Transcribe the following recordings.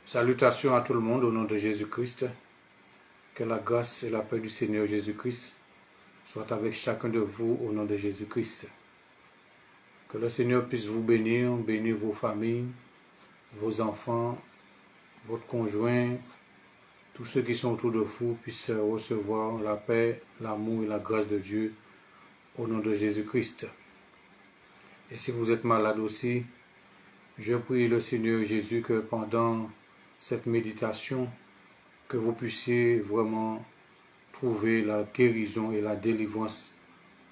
Salutations à tout le monde au nom de Jésus-Christ. Que la grâce et la paix du Seigneur Jésus-Christ soient avec chacun de vous au nom de Jésus-Christ. Que le Seigneur puisse vous bénir, bénir vos familles, vos enfants, votre conjoint, tous ceux qui sont autour de vous puissent recevoir la paix, l'amour et la grâce de Dieu au nom de Jésus-Christ. Et si vous êtes malade aussi, je prie le Seigneur Jésus que pendant cette méditation, que vous puissiez vraiment trouver la guérison et la délivrance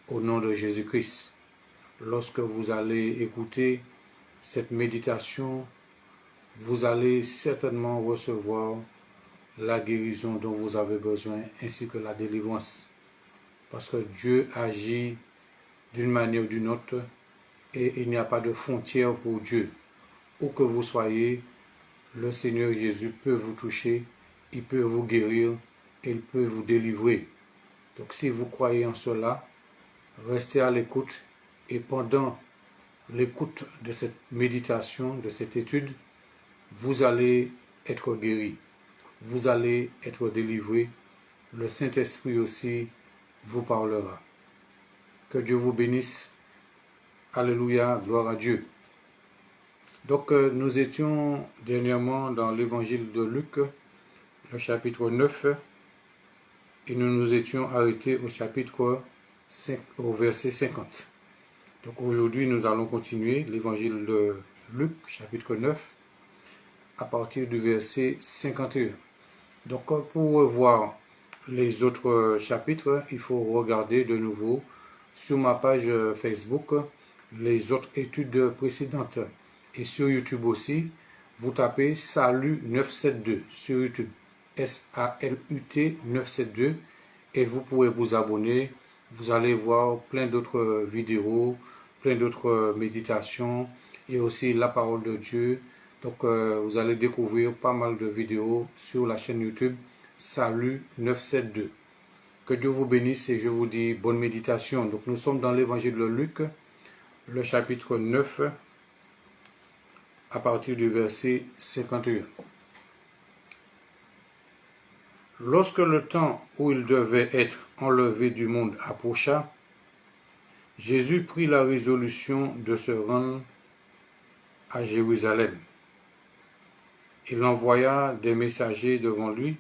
au nom de Jésus-Christ. Lorsque vous allez écouter cette méditation, vous allez certainement recevoir la guérison dont vous avez besoin ainsi que la délivrance. Parce que Dieu agit d'une manière ou d'une autre et il n'y a pas de frontière pour Dieu. Où que vous soyez, le Seigneur Jésus peut vous toucher, il peut vous guérir, il peut vous délivrer. Donc si vous croyez en cela, restez à l'écoute et pendant l'écoute de cette méditation, de cette étude, vous allez être guéri, vous allez être délivré, le Saint-Esprit aussi vous parlera. Que Dieu vous bénisse. Alléluia, gloire à Dieu. Donc nous étions dernièrement dans l'évangile de Luc, le chapitre 9, et nous nous étions arrêtés au chapitre 5, au verset 50. Donc aujourd'hui nous allons continuer l'évangile de Luc, chapitre 9, à partir du verset 51. Donc pour voir les autres chapitres, il faut regarder de nouveau sur ma page Facebook les autres études précédentes. Et sur YouTube aussi, vous tapez Salut 972 sur YouTube, SALUT 972, et vous pouvez vous abonner. Vous allez voir plein d'autres vidéos, plein d'autres méditations et aussi la parole de Dieu. Donc vous allez découvrir pas mal de vidéos sur la chaîne YouTube Salut 972. Que Dieu vous bénisse et je vous dis bonne méditation. Donc nous sommes dans l'évangile de Luc, le chapitre 9, à partir du verset 51. Lorsque le temps où il devait être enlevé du monde approcha, Jésus prit la résolution de se rendre à Jérusalem. Il envoya des messagers devant lui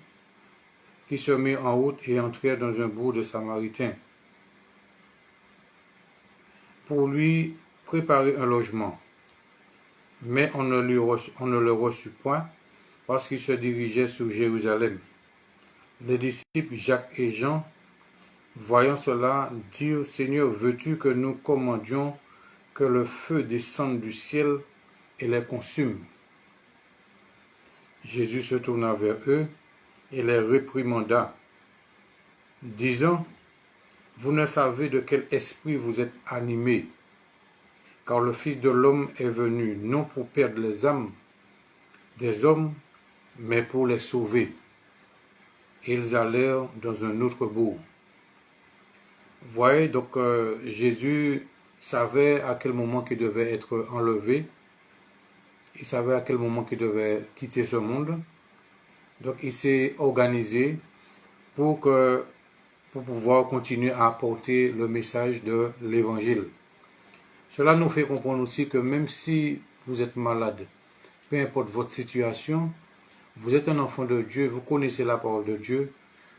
qui se mirent en route et entrèrent dans un bourg de Samaritains pour lui préparer un logement. Mais on ne le reçut point parce qu'il se dirigeait sur Jérusalem. Les disciples Jacques et Jean, voyant cela, dirent « Seigneur, veux-tu que nous commandions que le feu descende du ciel et les consume ?» Jésus se tourna vers eux et les réprimanda, disant « Vous ne savez de quel esprit vous êtes animés, car le Fils de l'homme est venu non pour perdre les âmes des hommes, mais pour les sauver. » Et ils allèrent dans un autre bourg. Vous voyez, donc Jésus savait à quel moment il devait être enlevé. Il savait à quel moment il devait quitter ce monde. Donc il s'est organisé pour pouvoir continuer à apporter le message de l'évangile. Cela nous fait comprendre aussi que même si vous êtes malade, peu importe votre situation, vous êtes un enfant de Dieu, vous connaissez la parole de Dieu,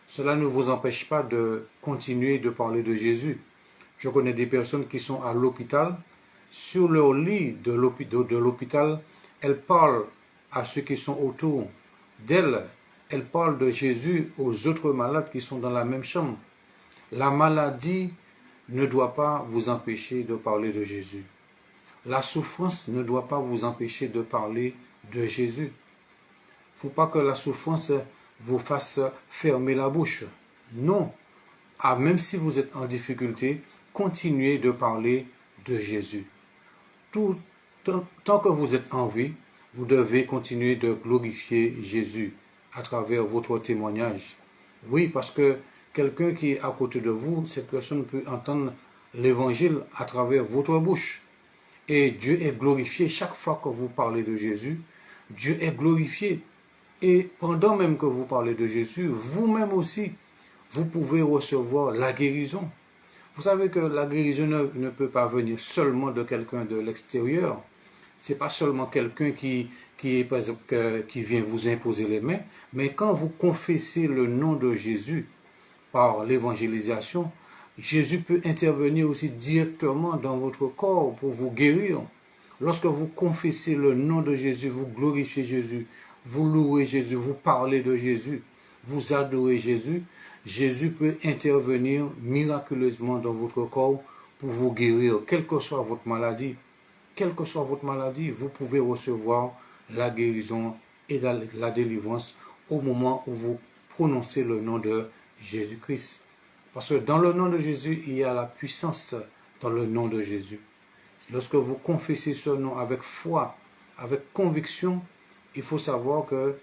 cela ne vous empêche pas de continuer de parler de Jésus. Je connais des personnes qui sont à l'hôpital, sur leur lit de l'hôpital, elles parlent à ceux qui sont autour d'elles, elles parlent de Jésus aux autres malades qui sont dans la même chambre. La maladie ne doit pas vous empêcher de parler de Jésus. La souffrance ne doit pas vous empêcher de parler de Jésus. Il ne faut pas que la souffrance vous fasse fermer la bouche. Non. Même si vous êtes en difficulté, continuez de parler de Jésus. Tant que vous êtes en vie, vous devez continuer de glorifier Jésus à travers votre témoignage. Oui, parce que quelqu'un qui est à côté de vous, cette personne peut entendre l'évangile à travers votre bouche. Et Dieu est glorifié chaque fois que vous parlez de Jésus. Dieu est glorifié. Et pendant même que vous parlez de Jésus, vous-même aussi, vous pouvez recevoir la guérison. Vous savez que la guérison ne peut pas venir seulement de quelqu'un de l'extérieur. C'est pas seulement quelqu'un qui vient vous imposer les mains, mais quand vous confessez le nom de Jésus par l'évangélisation, Jésus peut intervenir aussi directement dans votre corps pour vous guérir. Lorsque vous confessez le nom de Jésus, vous glorifiez Jésus, vous louez Jésus, vous parlez de Jésus, vous adorez Jésus, Jésus peut intervenir miraculeusement dans votre corps pour vous guérir, quelle que soit votre maladie. Quelle que soit votre maladie, vous pouvez recevoir la guérison et la délivrance au moment où vous prononcez le nom de Jésus-Christ. Parce que dans le nom de Jésus, il y a la puissance dans le nom de Jésus. Lorsque vous confessez ce nom avec foi, avec conviction, il faut savoir que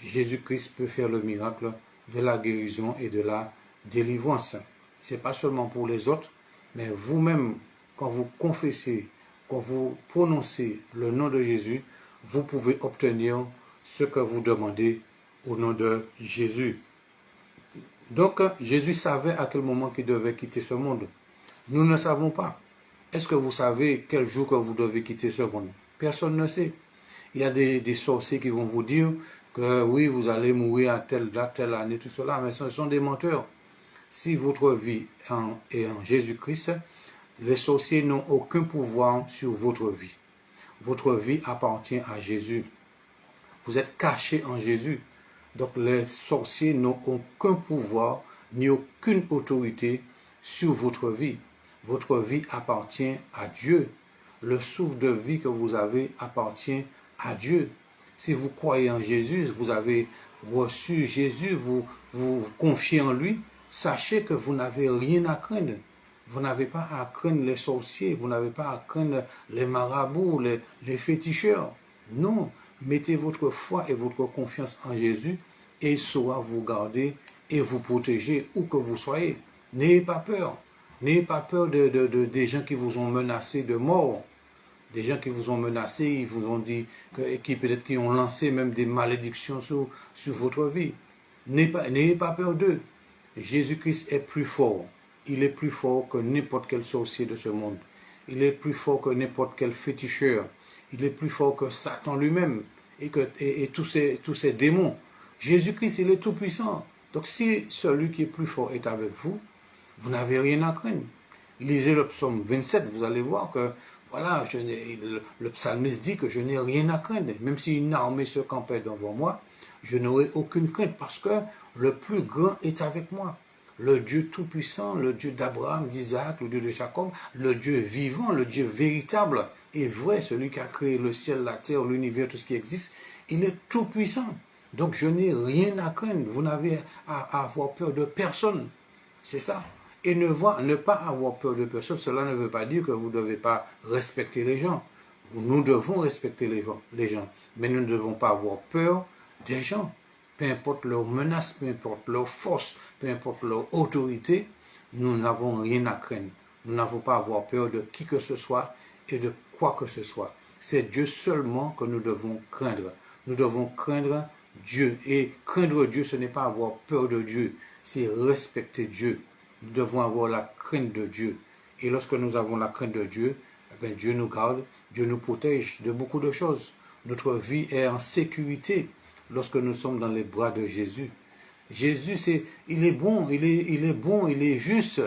Jésus-Christ peut faire le miracle de la guérison et de la délivrance. Ce n'est pas seulement pour les autres, mais vous-même, quand vous confessez, quand vous prononcez le nom de Jésus, vous pouvez obtenir ce que vous demandez au nom de Jésus. Donc, Jésus savait à quel moment il devait quitter ce monde. Nous ne savons pas. Est-ce que vous savez quel jour que vous devez quitter ce monde? Personne ne sait. Il y a des sorciers qui vont vous dire que oui, vous allez mourir à telle date, telle année, tout cela, mais ce sont des menteurs. Si votre vie est en Jésus-Christ, les sorciers n'ont aucun pouvoir sur votre vie. Votre vie appartient à Jésus. Vous êtes caché en Jésus. Donc les sorciers n'ont aucun pouvoir ni aucune autorité sur votre vie. Votre vie appartient à Dieu. Le souffle de vie que vous avez appartient à Dieu. Si vous croyez en Jésus, vous avez reçu Jésus, vous confiez en lui, sachez que vous n'avez rien à craindre. Vous n'avez pas à craindre les sorciers, vous n'avez pas à craindre les marabouts, les féticheurs. Non, mettez votre foi et votre confiance en Jésus et il saura vous garder et vous protéger où que vous soyez. N'ayez pas peur. N'ayez pas peur des gens qui vous ont menacé de mort. Des gens qui vous ont menacé, ils vous ont dit, peut-être qui ont lancé même des malédictions sur votre vie. N'ayez pas peur d'eux. Jésus-Christ est plus fort. Il est plus fort que n'importe quel sorcier de ce monde. Il est plus fort que n'importe quel féticheur. Il est plus fort que Satan lui-même et tous ces démons. Jésus-Christ, il est tout puissant. Donc si celui qui est plus fort est avec vous, vous n'avez rien à craindre. Lisez le psaume 27, vous allez voir que voilà, le psalmiste dit que je n'ai rien à craindre. Même si une armée se campait devant moi, je n'aurai aucune crainte parce que le plus grand est avec moi. Le Dieu tout-puissant, le Dieu d'Abraham, d'Isaac, le Dieu de Jacob, le Dieu vivant, le Dieu véritable et vrai, celui qui a créé le ciel, la terre, l'univers, tout ce qui existe, il est tout-puissant. Donc je n'ai rien à craindre. Vous n'avez à avoir peur de personne. C'est ça. Et ne pas avoir peur de personne, cela ne veut pas dire que vous ne devez pas respecter les gens. Nous devons respecter les gens, mais nous ne devons pas avoir peur des gens. Peu importe leurs menaces, peu importe leur force, peu importe leur autorité, nous n'avons rien à craindre. Nous n'avons pas à avoir peur de qui que ce soit et de quoi que ce soit. C'est Dieu seulement que nous devons craindre. Nous devons craindre Dieu. Et craindre Dieu, ce n'est pas avoir peur de Dieu, c'est respecter Dieu. Nous devons avoir la crainte de Dieu. Et lorsque nous avons la crainte de Dieu, eh bien Dieu nous garde, Dieu nous protège de beaucoup de choses. Notre vie est en sécurité lorsque nous sommes dans les bras de Jésus. Jésus, il est bon, il est bon, il est juste.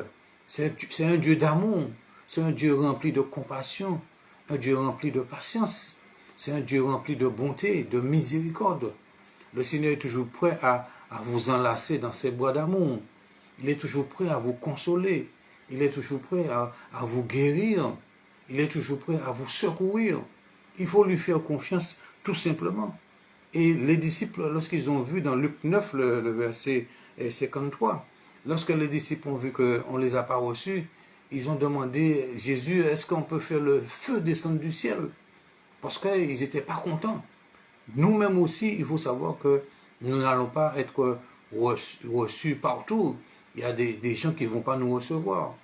C'est un Dieu d'amour. C'est un Dieu rempli de compassion, un Dieu rempli de patience. C'est un Dieu rempli de bonté, de miséricorde. Le Seigneur est toujours prêt à vous enlacer dans ses bras d'amour. Il est toujours prêt à vous consoler. Il est toujours prêt à vous guérir. Il est toujours prêt à vous secourir. Il faut lui faire confiance tout simplement. Et les disciples, lorsqu'ils ont vu dans Luc 9, le verset 53, lorsque les disciples ont vu qu'on ne les a pas reçus, ils ont demandé, Jésus, est-ce qu'on peut faire le feu descendre du ciel? Parce qu'ils n'étaient pas contents. Nous-mêmes aussi, il faut savoir que nous n'allons pas être reçus partout. Il y a des gens qui ne vont pas nous recevoir.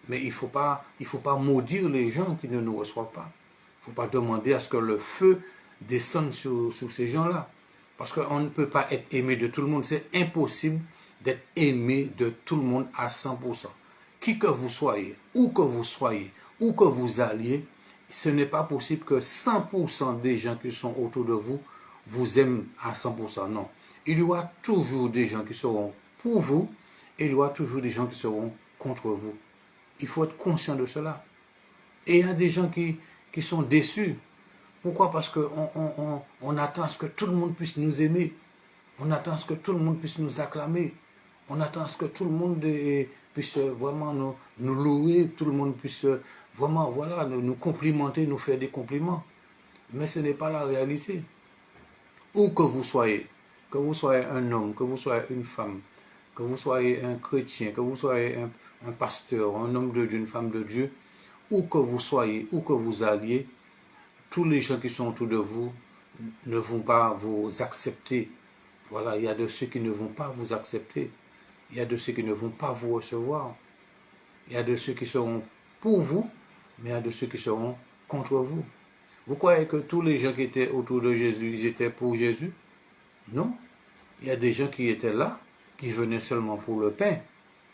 Mais il ne faut pas maudire les gens qui ne nous reçoivent pas. Il ne faut pas demander à ce que le feu descende sur ces gens-là. Parce qu'on ne peut pas être aimé de tout le monde. C'est impossible d'être aimé de tout le monde à 100%. Qui que vous soyez, où que vous alliez, ce n'est pas possible que 100% des gens qui sont autour de vous vous aiment à 100%. Non. Il y aura toujours des gens qui seront pour vous et il y aura toujours des gens qui seront contre vous. Il faut être conscient de cela. Et il y a des gens qui sont déçus. Pourquoi? Parce qu'on attend à ce que tout le monde puisse nous aimer. On attend à ce que tout le monde puisse nous acclamer. On attend à ce que tout le monde puisse vraiment nous louer, tout le monde puisse vraiment voilà, nous complimenter, nous faire des compliments. Mais ce n'est pas la réalité. Où que vous soyez un homme, que vous soyez une femme, que vous soyez un chrétien, que vous soyez un pasteur, un homme de Dieu, une femme de Dieu, où que vous soyez, où que vous alliez, tous les gens qui sont autour de vous ne vont pas vous accepter. Voilà, il y a de ceux qui ne vont pas vous accepter. Il y a de ceux qui ne vont pas vous recevoir. Il y a de ceux qui seront pour vous, mais il y a de ceux qui seront contre vous. Vous croyez que tous les gens qui étaient autour de Jésus, ils étaient pour Jésus? Non. Il y a des gens qui étaient là, qui venaient seulement pour le pain,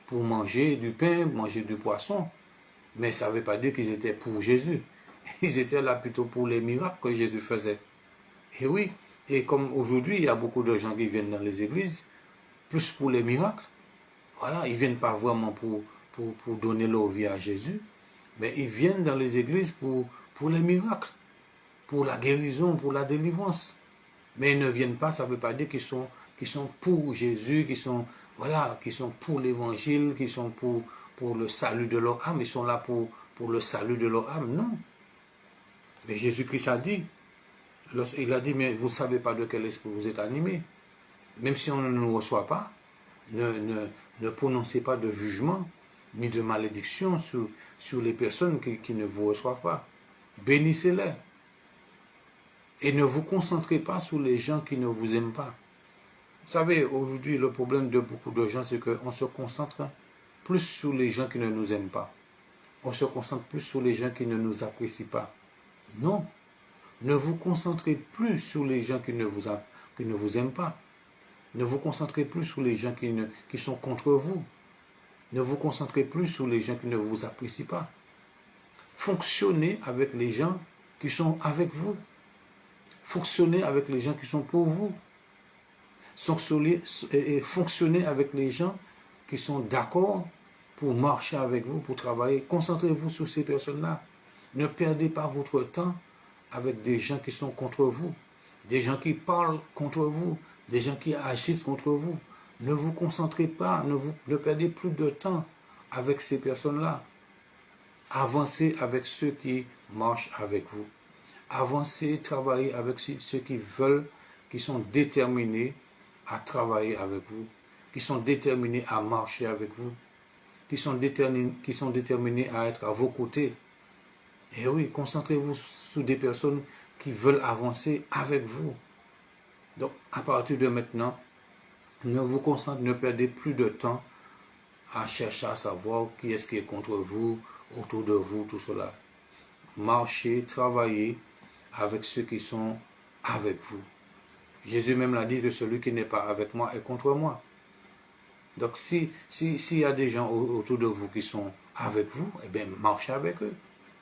pour manger du pain, manger du poisson. Mais ça ne veut pas dire qu'ils étaient pour Jésus. Ils étaient là plutôt pour les miracles que Jésus faisait. Et oui, et comme aujourd'hui, il y a beaucoup de gens qui viennent dans les églises, plus pour les miracles. Voilà, ils ne viennent pas vraiment pour donner leur vie à Jésus, mais ils viennent dans les églises pour les miracles, pour la guérison, pour la délivrance. Mais ils ne viennent pas, ça ne veut pas dire qu'ils sont pour Jésus, qui sont pour l'évangile, qui sont pour le salut de leur âme. Ils sont là pour le salut de leur âme, non. Mais Jésus-Christ a dit, il a dit, mais vous ne savez pas de quel esprit vous êtes animé. Même si on ne nous reçoit pas, ne prononcez pas de jugement, ni de malédiction sur les personnes qui ne vous reçoivent pas. Bénissez-les. Et ne vous concentrez pas sur les gens qui ne vous aiment pas. Vous savez, aujourd'hui, le problème de beaucoup de gens, c'est qu'on se concentre plus sur les gens qui ne nous aiment pas. On se concentre plus sur les gens qui ne nous apprécient pas. Non. Ne vous concentrez plus sur les gens qui ne vous aiment pas. Ne vous concentrez plus sur les gens qui sont contre vous. Ne vous concentrez plus sur les gens qui ne vous apprécient pas. Fonctionnez avec les gens qui sont avec vous. Fonctionnez avec les gens qui sont pour vous. Fonctionnez avec les gens qui sont d'accord pour marcher avec vous, pour travailler. Concentrez-vous sur ces personnes-là. Ne perdez pas votre temps avec des gens qui sont contre vous, des gens qui parlent contre vous, des gens qui agissent contre vous. Ne vous concentrez pas, ne perdez plus de temps avec ces personnes-là. Avancez avec ceux qui marchent avec vous. Avancez, travaillez avec ceux qui sont déterminés à travailler avec vous, qui sont déterminés à marcher avec vous, qui sont déterminés à être à vos côtés. Et oui, concentrez-vous sur des personnes qui veulent avancer avec vous. Donc, à partir de maintenant, ne perdez plus de temps à chercher à savoir qui est-ce qui est contre vous, autour de vous, tout cela. Marchez, travaillez avec ceux qui sont avec vous. Jésus même l'a dit que celui qui n'est pas avec moi est contre moi. Donc, s'il y a des gens autour de vous qui sont avec vous, eh bien, marchez avec eux,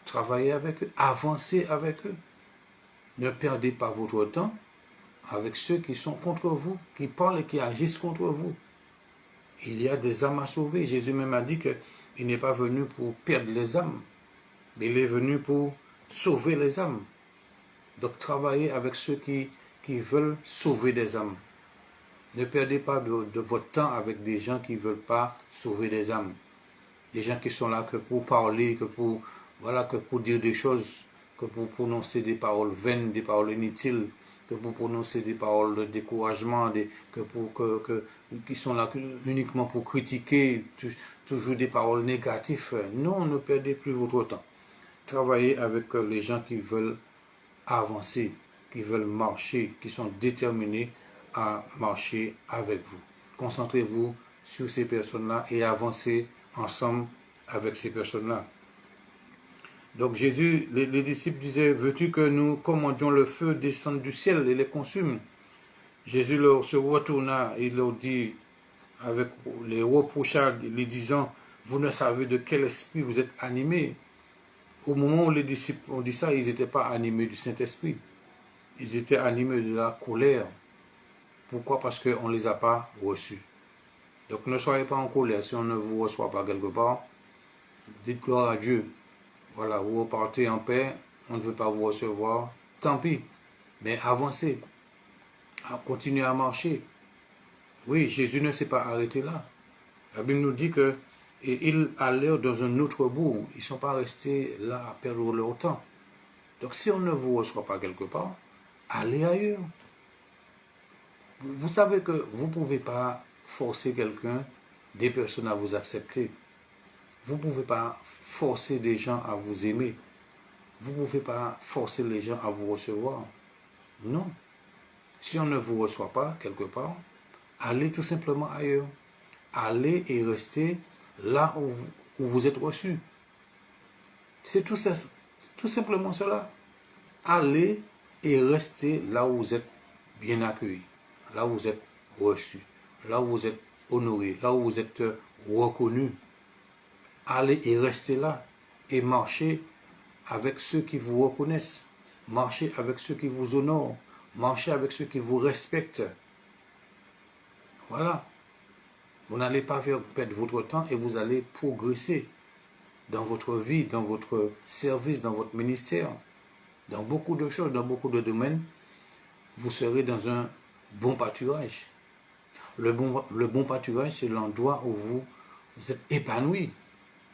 travaillez avec eux, avancez avec eux. Ne perdez pas votre temps avec ceux qui sont contre vous, qui parlent et qui agissent contre vous. Il y a des âmes à sauver. Jésus même a dit qu'il n'est pas venu pour perdre les âmes, mais il est venu pour sauver les âmes. Donc travaillez avec ceux qui veulent sauver des âmes. Ne perdez pas de votre temps avec des gens qui ne veulent pas sauver des âmes. Des gens qui sont là que pour parler, que pour dire des choses, que pour prononcer des paroles vaines, des paroles inutiles, que pour prononcer des paroles de découragement, qui sont là uniquement pour critiquer, toujours des paroles négatives. Non, ne perdez plus votre temps. Travaillez avec les gens qui veulent avancer, qui veulent marcher, qui sont déterminés à marcher avec vous. Concentrez-vous sur ces personnes-là et avancez ensemble avec ces personnes-là. Donc Jésus, les disciples disaient, veux-tu que nous commandions le feu descendre du ciel et les consume? Jésus se retourna et leur dit, avec les reprochades, les disant, vous ne savez de quel esprit vous êtes animés. Au moment où les disciples ont dit ça, ils n'étaient pas animés du Saint-Esprit. Ils étaient animés de la colère. Pourquoi? Parce qu'on ne les a pas reçus. Donc ne soyez pas en colère si on ne vous reçoit pas quelque part. Dites gloire à Dieu. Voilà, vous repartez en paix, on ne veut pas vous recevoir. Tant pis, mais avancez. Continuez à marcher. Oui, Jésus ne s'est pas arrêté là. La Bible nous dit que ils allèrent dans un autre bout. Ils ne sont pas restés là à perdre leur temps. Donc si on ne vous reçoit pas quelque part, allez ailleurs. Vous savez que vous ne pouvez pas forcer quelqu'un, des personnes à vous accepter. Vous ne pouvez pas forcer des gens à vous aimer. Vous ne pouvez pas forcer les gens à vous recevoir. Non. Si on ne vous reçoit pas quelque part, allez tout simplement ailleurs. Allez et restez là où vous êtes reçu. C'est tout simplement cela. Allez et restez là où vous êtes bien accueillis, là où vous êtes reçu, là où vous êtes honoré, là où vous êtes reconnu. Allez et restez là et marchez avec ceux qui vous reconnaissent. Marchez avec ceux qui vous honorent. Marchez avec ceux qui vous respectent. Voilà. Vous n'allez pas faire perdre votre temps et vous allez progresser dans votre vie, dans votre service, dans votre ministère, dans beaucoup de choses, dans beaucoup de domaines. Vous serez dans un bon pâturage. Le bon pâturage, c'est l'endroit où vous êtes épanoui.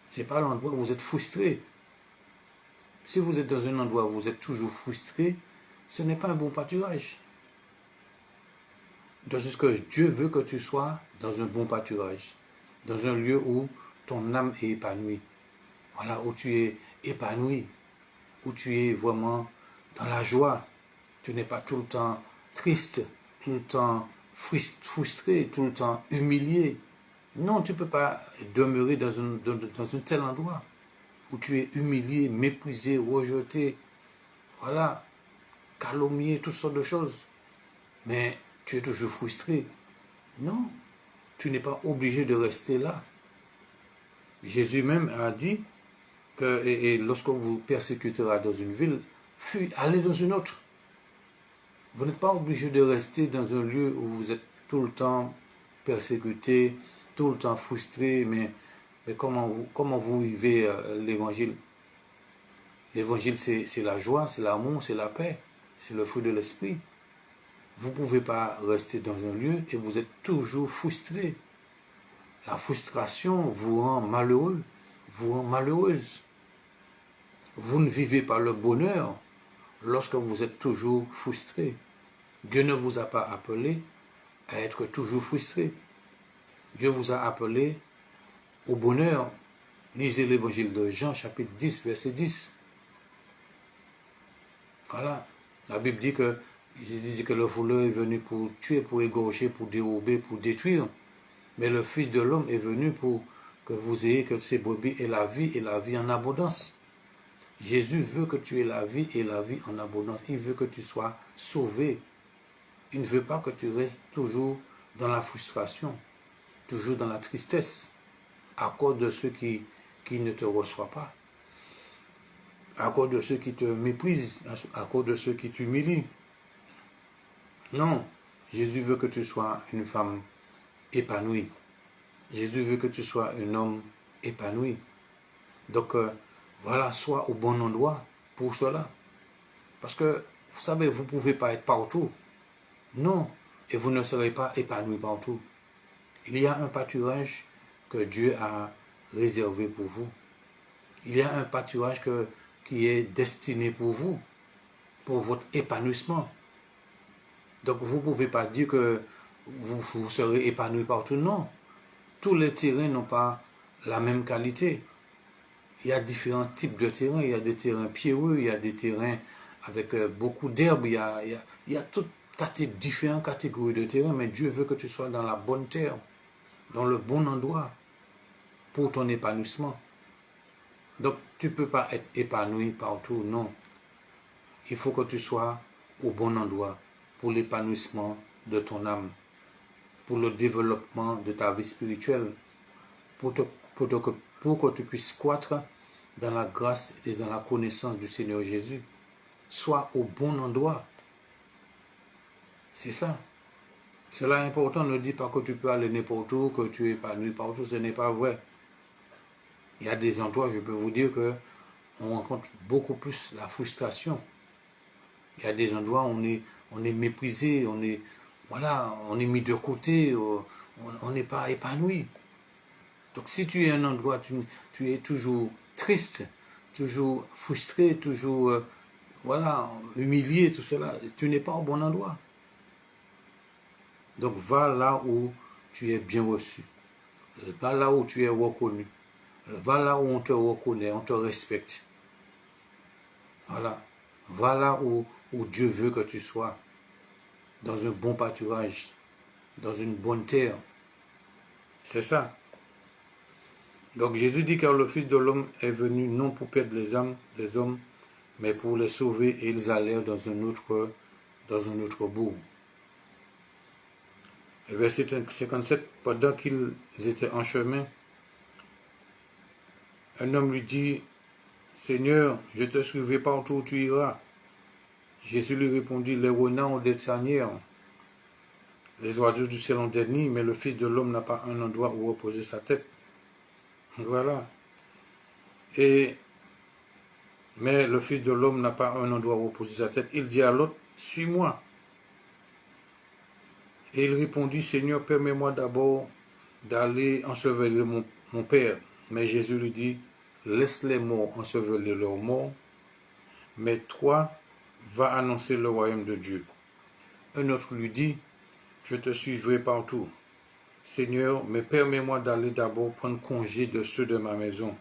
Ce n'est pas l'endroit où vous êtes frustré. Si vous êtes dans un endroit où vous êtes toujours frustré, ce n'est pas un bon pâturage. Donc, ce que Dieu veut que tu sois dans un bon pâturage, dans un lieu où ton âme est épanouie. Voilà, où tu es épanoui, où tu es vraiment dans la joie. Tu n'es pas tout le temps triste, tout le temps frustré, tout le temps humilié. Non, tu ne peux pas demeurer dans un tel endroit où tu es humilié, méprisé, rejeté, voilà, calomnié, toutes sortes de choses. Mais tu es toujours frustré. Non, tu n'es pas obligé de rester là. Jésus même a dit que et lorsque vous persécutera dans une ville, allez dans une autre. Vous n'êtes pas obligé de rester dans un lieu où vous êtes tout le temps persécuté, tout le temps frustré, mais comment vous vivez l'évangile? L'évangile, c'est la joie, c'est l'amour, c'est la paix, c'est le fruit de l'esprit. Vous ne pouvez pas rester dans un lieu et vous êtes toujours frustré. La frustration vous rend malheureux, vous rend malheureuse. Vous ne vivez pas le bonheur lorsque vous êtes toujours frustré. Dieu ne vous a pas appelé à être toujours frustré. Dieu vous a appelé au bonheur. Lisez l'évangile de Jean, chapitre 10, verset 10. Voilà. La Bible dit que le voleur est venu pour tuer, pour égorger, pour dérober, pour détruire. Mais le Fils de l'homme est venu pour que vous ayez que ces brebis et la vie en abondance. Jésus veut que tu aies la vie et la vie en abondance. Il veut que tu sois sauvé. Il ne veut pas que tu restes toujours dans la frustration, toujours dans la tristesse, à cause de ceux qui ne te reçoivent pas, à cause de ceux qui te méprisent, à cause de ceux qui t'humilient. Non, Jésus veut que tu sois une femme épanouie. Jésus veut que tu sois un homme épanoui. Donc, voilà, sois au bon endroit pour cela. Parce que, vous savez, vous ne pouvez pas être partout. Non, et vous ne serez pas épanoui partout. Il y a un pâturage que Dieu a réservé pour vous. Il y a un pâturage qui est destiné pour vous, pour votre épanouissement. Donc vous ne pouvez pas dire que vous serez épanoui partout. Non, tous les terrains n'ont pas la même qualité. Il y a différents types de terrains. Il y a des terrains pierreux, il y a des terrains avec beaucoup d'herbes. Il y a toutes différentes catégories de terrains, mais Dieu veut que tu sois dans la bonne terre, dans le bon endroit pour ton épanouissement. Donc, tu ne peux pas être épanoui partout, non. Il faut que tu sois au bon endroit pour l'épanouissement de ton âme, pour le développement de ta vie spirituelle, pour que tu puisses croître dans la grâce et dans la connaissance du Seigneur Jésus. Sois au bon endroit. C'est ça. Cela est important. Ne dis pas que tu peux aller n'importe où, que tu es épanoui partout. Ce n'est pas vrai. Il y a des endroits, je peux vous dire, que on rencontre beaucoup plus la frustration. Il y a des endroits où on est méprisé, on est mis de côté, on n'est pas épanoui. Donc si tu es un endroit, tu es toujours triste, toujours frustré, toujours humilié, tout cela, tu n'es pas au bon endroit. Donc va là où tu es bien reçu. Va là où tu es reconnu. Va là où on te reconnaît, on te respecte. Voilà. Va là où Dieu veut que tu sois. Dans un bon pâturage. Dans une bonne terre. C'est ça. Donc Jésus dit, car le Fils de l'homme est venu non pour perdre les âmes des hommes, mais pour les sauver, et ils allèrent dans un autre bourg. Et verset 57, pendant qu'ils étaient en chemin, un homme lui dit, Seigneur, je te suivrai partout où tu iras. Jésus lui répondit, les renards ont des tanières, les oiseaux du ciel ont des nids, mais le Fils de l'homme n'a pas un endroit où reposer sa tête. Voilà. Mais le Fils de l'homme n'a pas un endroit où reposer sa tête. Il dit à l'autre, suis-moi. Et il répondit, Seigneur, permets-moi d'abord d'aller ensevelir mon Père. Mais Jésus lui dit, laisse les morts ensevelir leurs morts, mais toi, va annoncer le royaume de Dieu. Un autre lui dit, je te suivrai partout. Seigneur, mais permets-moi d'aller d'abord prendre congé de ceux de ma maison.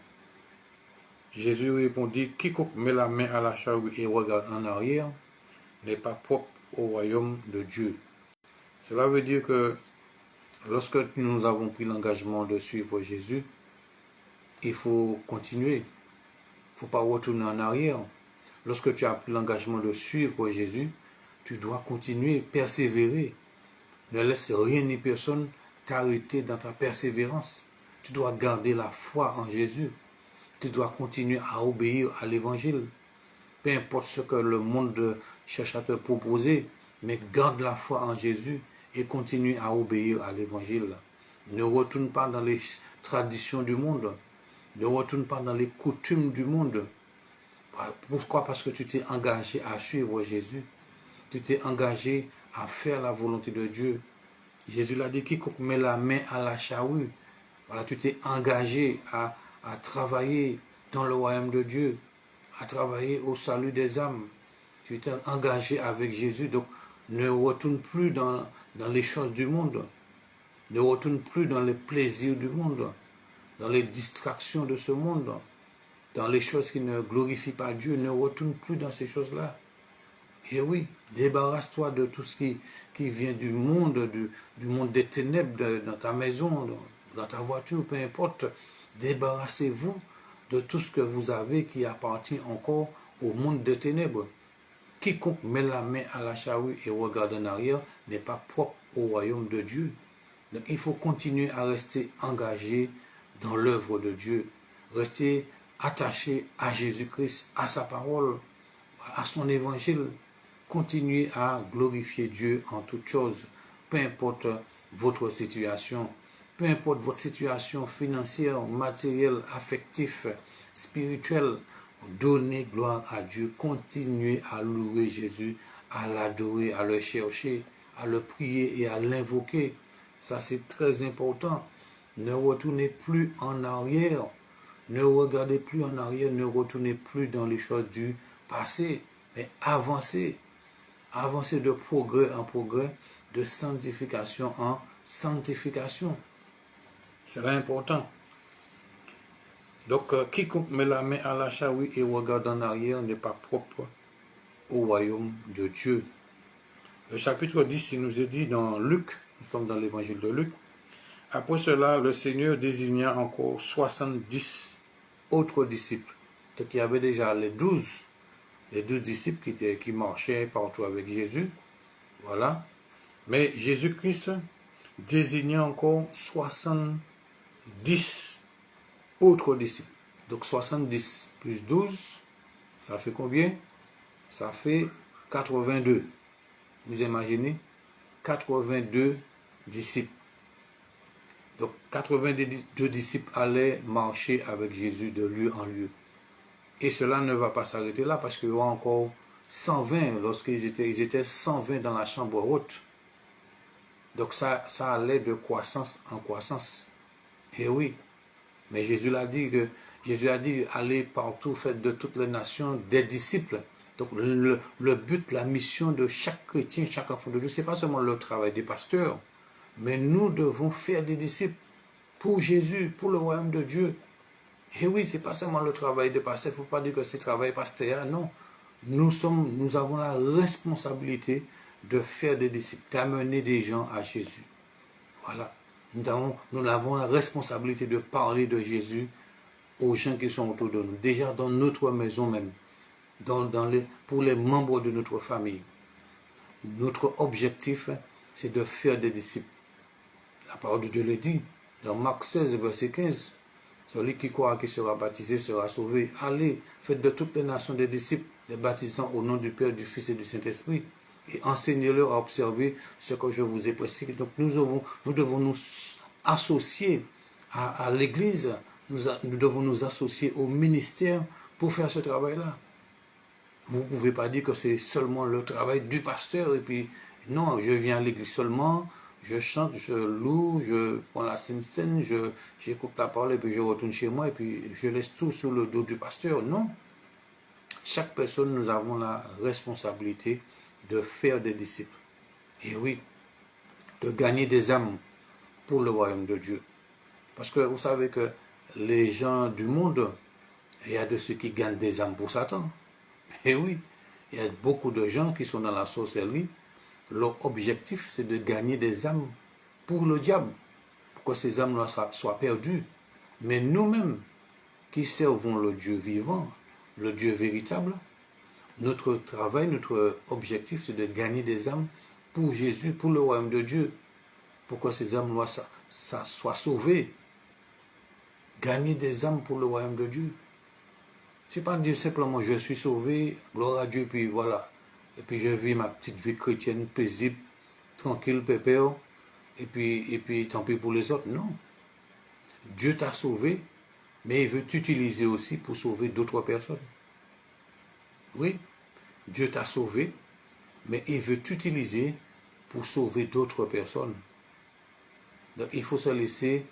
Jésus répondit, quiconque met la main à la charrue et regarde en arrière n'est pas propre au royaume de Dieu. Cela veut dire que lorsque nous avons pris l'engagement de suivre Jésus, il faut continuer. Il ne faut pas retourner en arrière. Lorsque tu as pris l'engagement de suivre Jésus, tu dois continuer, persévérer. Ne laisse rien ni personne t'arrêter dans ta persévérance. Tu dois garder la foi en Jésus. Tu dois continuer à obéir à l'évangile. Peu importe ce que le monde cherche à te proposer, mais garde la foi en Jésus et continue à obéir à l'évangile. Ne retourne pas dans les traditions du monde. Ne retourne pas dans les coutumes du monde. Pourquoi? Parce que tu t'es engagé à suivre Jésus. Tu t'es engagé à faire la volonté de Dieu. Jésus l'a dit, quiconque met la main à la charrue. Voilà, tu t'es engagé à travailler dans le royaume de Dieu, à travailler au salut des âmes. Tu t'es engagé avec Jésus, donc ne retourne plus dans les choses du monde. Ne retourne plus dans les plaisirs du monde, dans les distractions de ce monde, dans les choses qui ne glorifient pas Dieu. Ne retourne plus dans ces choses-là. Et oui, débarrasse-toi de tout ce qui vient du monde des ténèbres, dans ta maison, dans ta voiture, peu importe. Débarrassez-vous de tout ce que vous avez qui appartient encore au monde des ténèbres. Quiconque met la main à la charrue et regarde en arrière n'est pas propre au royaume de Dieu. Donc il faut continuer à rester engagé dans l'œuvre de Dieu. Rester attaché à Jésus-Christ, à sa parole, à son évangile. Continuez à glorifier Dieu en toutes choses, peu importe votre situation, peu importe votre situation financière, matérielle, affective, spirituelle. Donnez gloire à Dieu, continuez à louer Jésus, à l'adorer, à le chercher, à le prier et à l'invoquer. Ça, c'est très important. Ne retournez plus en arrière, ne regardez plus en arrière, ne retournez plus dans les choses du passé, mais avancez. Avancer de progrès en progrès, de sanctification en sanctification. C'est important. Donc, quiconque met la main à la charrue et regarde en arrière n'est pas propre au royaume de Dieu. Le chapitre 10, il nous est dit dans Luc, nous sommes dans l'évangile de Luc. Après cela, le Seigneur désigna encore 70 autres disciples. Donc, il y avait déjà les 12 disciples qui marchaient partout avec Jésus. Voilà. Mais Jésus-Christ désignait encore 70 autres disciples. Donc 70 plus 12, ça fait combien? Ça fait 82. Vous imaginez? 82 disciples. Donc 82 disciples allaient marcher avec Jésus de lieu en lieu. Et cela ne va pas s'arrêter là parce qu'il y aura encore 120 lorsqu'ils étaient 120 dans la chambre haute. Donc ça allait de croissance en croissance. Et oui, mais Jésus a dit, allez partout, faites de toutes les nations des disciples. Donc le but, la mission de chaque chrétien, chaque enfant de Dieu, ce n'est pas seulement le travail des pasteurs, mais nous devons faire des disciples pour Jésus, pour le royaume de Dieu. Et oui, ce n'est pas seulement le travail des pasteurs, il ne faut pas dire que c'est le travail pasteur, non. Nous avons la responsabilité de faire des disciples, d'amener des gens à Jésus. Voilà. Nous avons la responsabilité de parler de Jésus aux gens qui sont autour de nous, déjà dans notre maison même, pour les membres de notre famille. Notre objectif, c'est de faire des disciples. La parole de Dieu le dit, dans Marc 16, verset 15. Celui qui croit qui sera baptisé sera sauvé. Allez, faites de toutes les nations des disciples, les baptisant au nom du Père, du Fils et du Saint-Esprit, et enseignez-leur à observer ce que je vous ai prescrit. Donc nous devons nous associer à l'Église, nous devons nous associer au ministère pour faire ce travail-là. Vous ne pouvez pas dire que c'est seulement le travail du pasteur, et puis non, je viens à l'Église seulement, je chante, je loue, je prends la scène, j'écoute la parole et puis je retourne chez moi et puis je laisse tout sur le dos du pasteur. Non. Chaque personne, nous avons la responsabilité de faire des disciples. Et oui, de gagner des âmes pour le royaume de Dieu. Parce que vous savez que les gens du monde, il y a de ceux qui gagnent des âmes pour Satan. Et oui, il y a beaucoup de gens qui sont dans la sorcellerie. Leur objectif, c'est de gagner des âmes pour le diable, pour que ces âmes soient perdues. Mais nous-mêmes, qui servons le Dieu vivant, le Dieu véritable, notre travail, notre objectif, c'est de gagner des âmes pour Jésus, pour le royaume de Dieu, pour que ces âmes soient sauvées. Gagner des âmes pour le royaume de Dieu. Ce n'est pas dire simplement je suis sauvé, gloire à Dieu, puis voilà. Et puis je vis ma petite vie chrétienne paisible, tranquille, pépère, et puis tant pis pour les autres. Non. Dieu t'a sauvé, mais il veut t'utiliser aussi pour sauver d'autres personnes. Oui, Dieu t'a sauvé, mais il veut t'utiliser pour sauver d'autres personnes. Donc il faut se laisser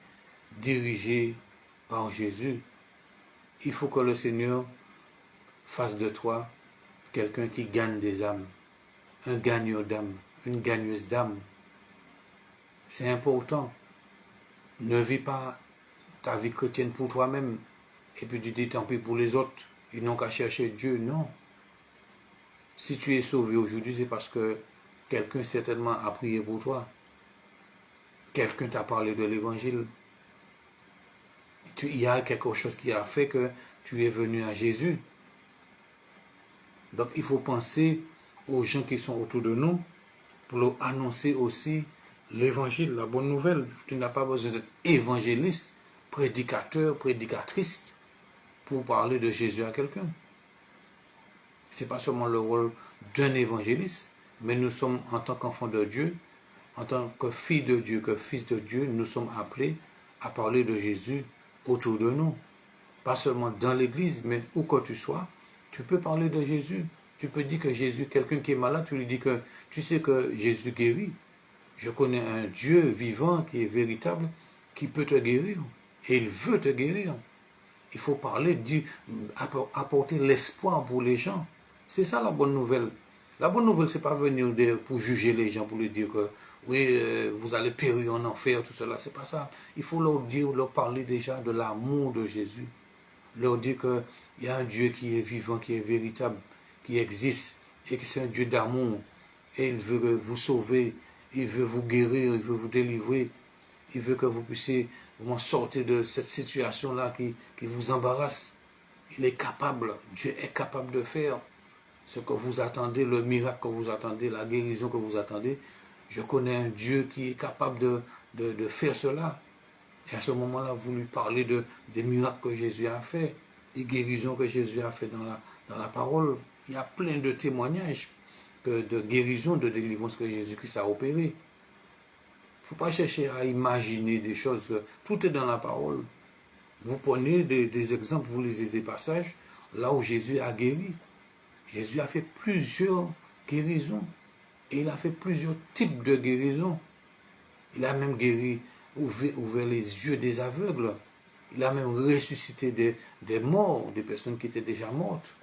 diriger par Jésus. Il faut que le Seigneur fasse de toi quelqu'un qui gagne des âmes, un gagneur d'âme, une gagneuse d'âme. C'est important. Ne vis pas ta vie chrétienne pour toi-même et puis tu dis tant pis pour les autres, ils n'ont qu'à chercher Dieu. Non. Si tu es sauvé aujourd'hui, c'est parce que quelqu'un certainement a prié pour toi. Quelqu'un t'a parlé de l'évangile. Il y a quelque chose qui a fait que tu es venu à Jésus. Donc il faut penser aux gens qui sont autour de nous pour leur annoncer aussi l'évangile, la bonne nouvelle. Tu n'as pas besoin d'être évangéliste, prédicateur, prédicatrice pour parler de Jésus à quelqu'un. Ce n'est pas seulement le rôle d'un évangéliste, mais nous sommes en tant qu'enfants de Dieu, en tant que filles de Dieu, que fils de Dieu, nous sommes appelés à parler de Jésus autour de nous. Pas seulement dans l'église, mais où que tu sois, tu peux parler de Jésus. Tu peux dire que Jésus, quelqu'un qui est malade, tu lui dis que tu sais que Jésus guérit. Je connais un Dieu vivant qui est véritable, qui peut te guérir. Et il veut te guérir. Il faut parler, apporter l'espoir pour les gens. C'est ça la bonne nouvelle. La bonne nouvelle, c'est pas venir pour juger les gens, pour leur dire que oui, vous allez périr en enfer, tout cela. C'est pas ça. Il faut leur parler déjà de l'amour de Jésus. Leur dire qu'il y a un Dieu qui est vivant, qui est véritable, qui existe, et que c'est un Dieu d'amour. Et il veut vous sauver, il veut vous guérir, il veut vous délivrer. Il veut que vous puissiez vraiment sortir de cette situation-là qui vous embarrasse. Il est capable, Dieu est capable de faire ce que vous attendez, le miracle que vous attendez, la guérison que vous attendez. Je connais un Dieu qui est capable de faire cela. Et à ce moment-là, vous lui parlez des miracles que Jésus a fait, des guérisons que Jésus a fait dans la parole. Il y a plein de témoignages de guérison, de délivrance que Jésus-Christ a opéré. Il ne faut pas chercher à imaginer des choses. Tout est dans la parole. Vous prenez des exemples, vous lisez des passages, là où Jésus a guéri. Jésus a fait plusieurs guérisons. Et il a fait plusieurs types de guérisons. Il a même guéri, ouvert les yeux des aveugles. Il a même ressuscité des morts, des personnes qui étaient déjà mortes.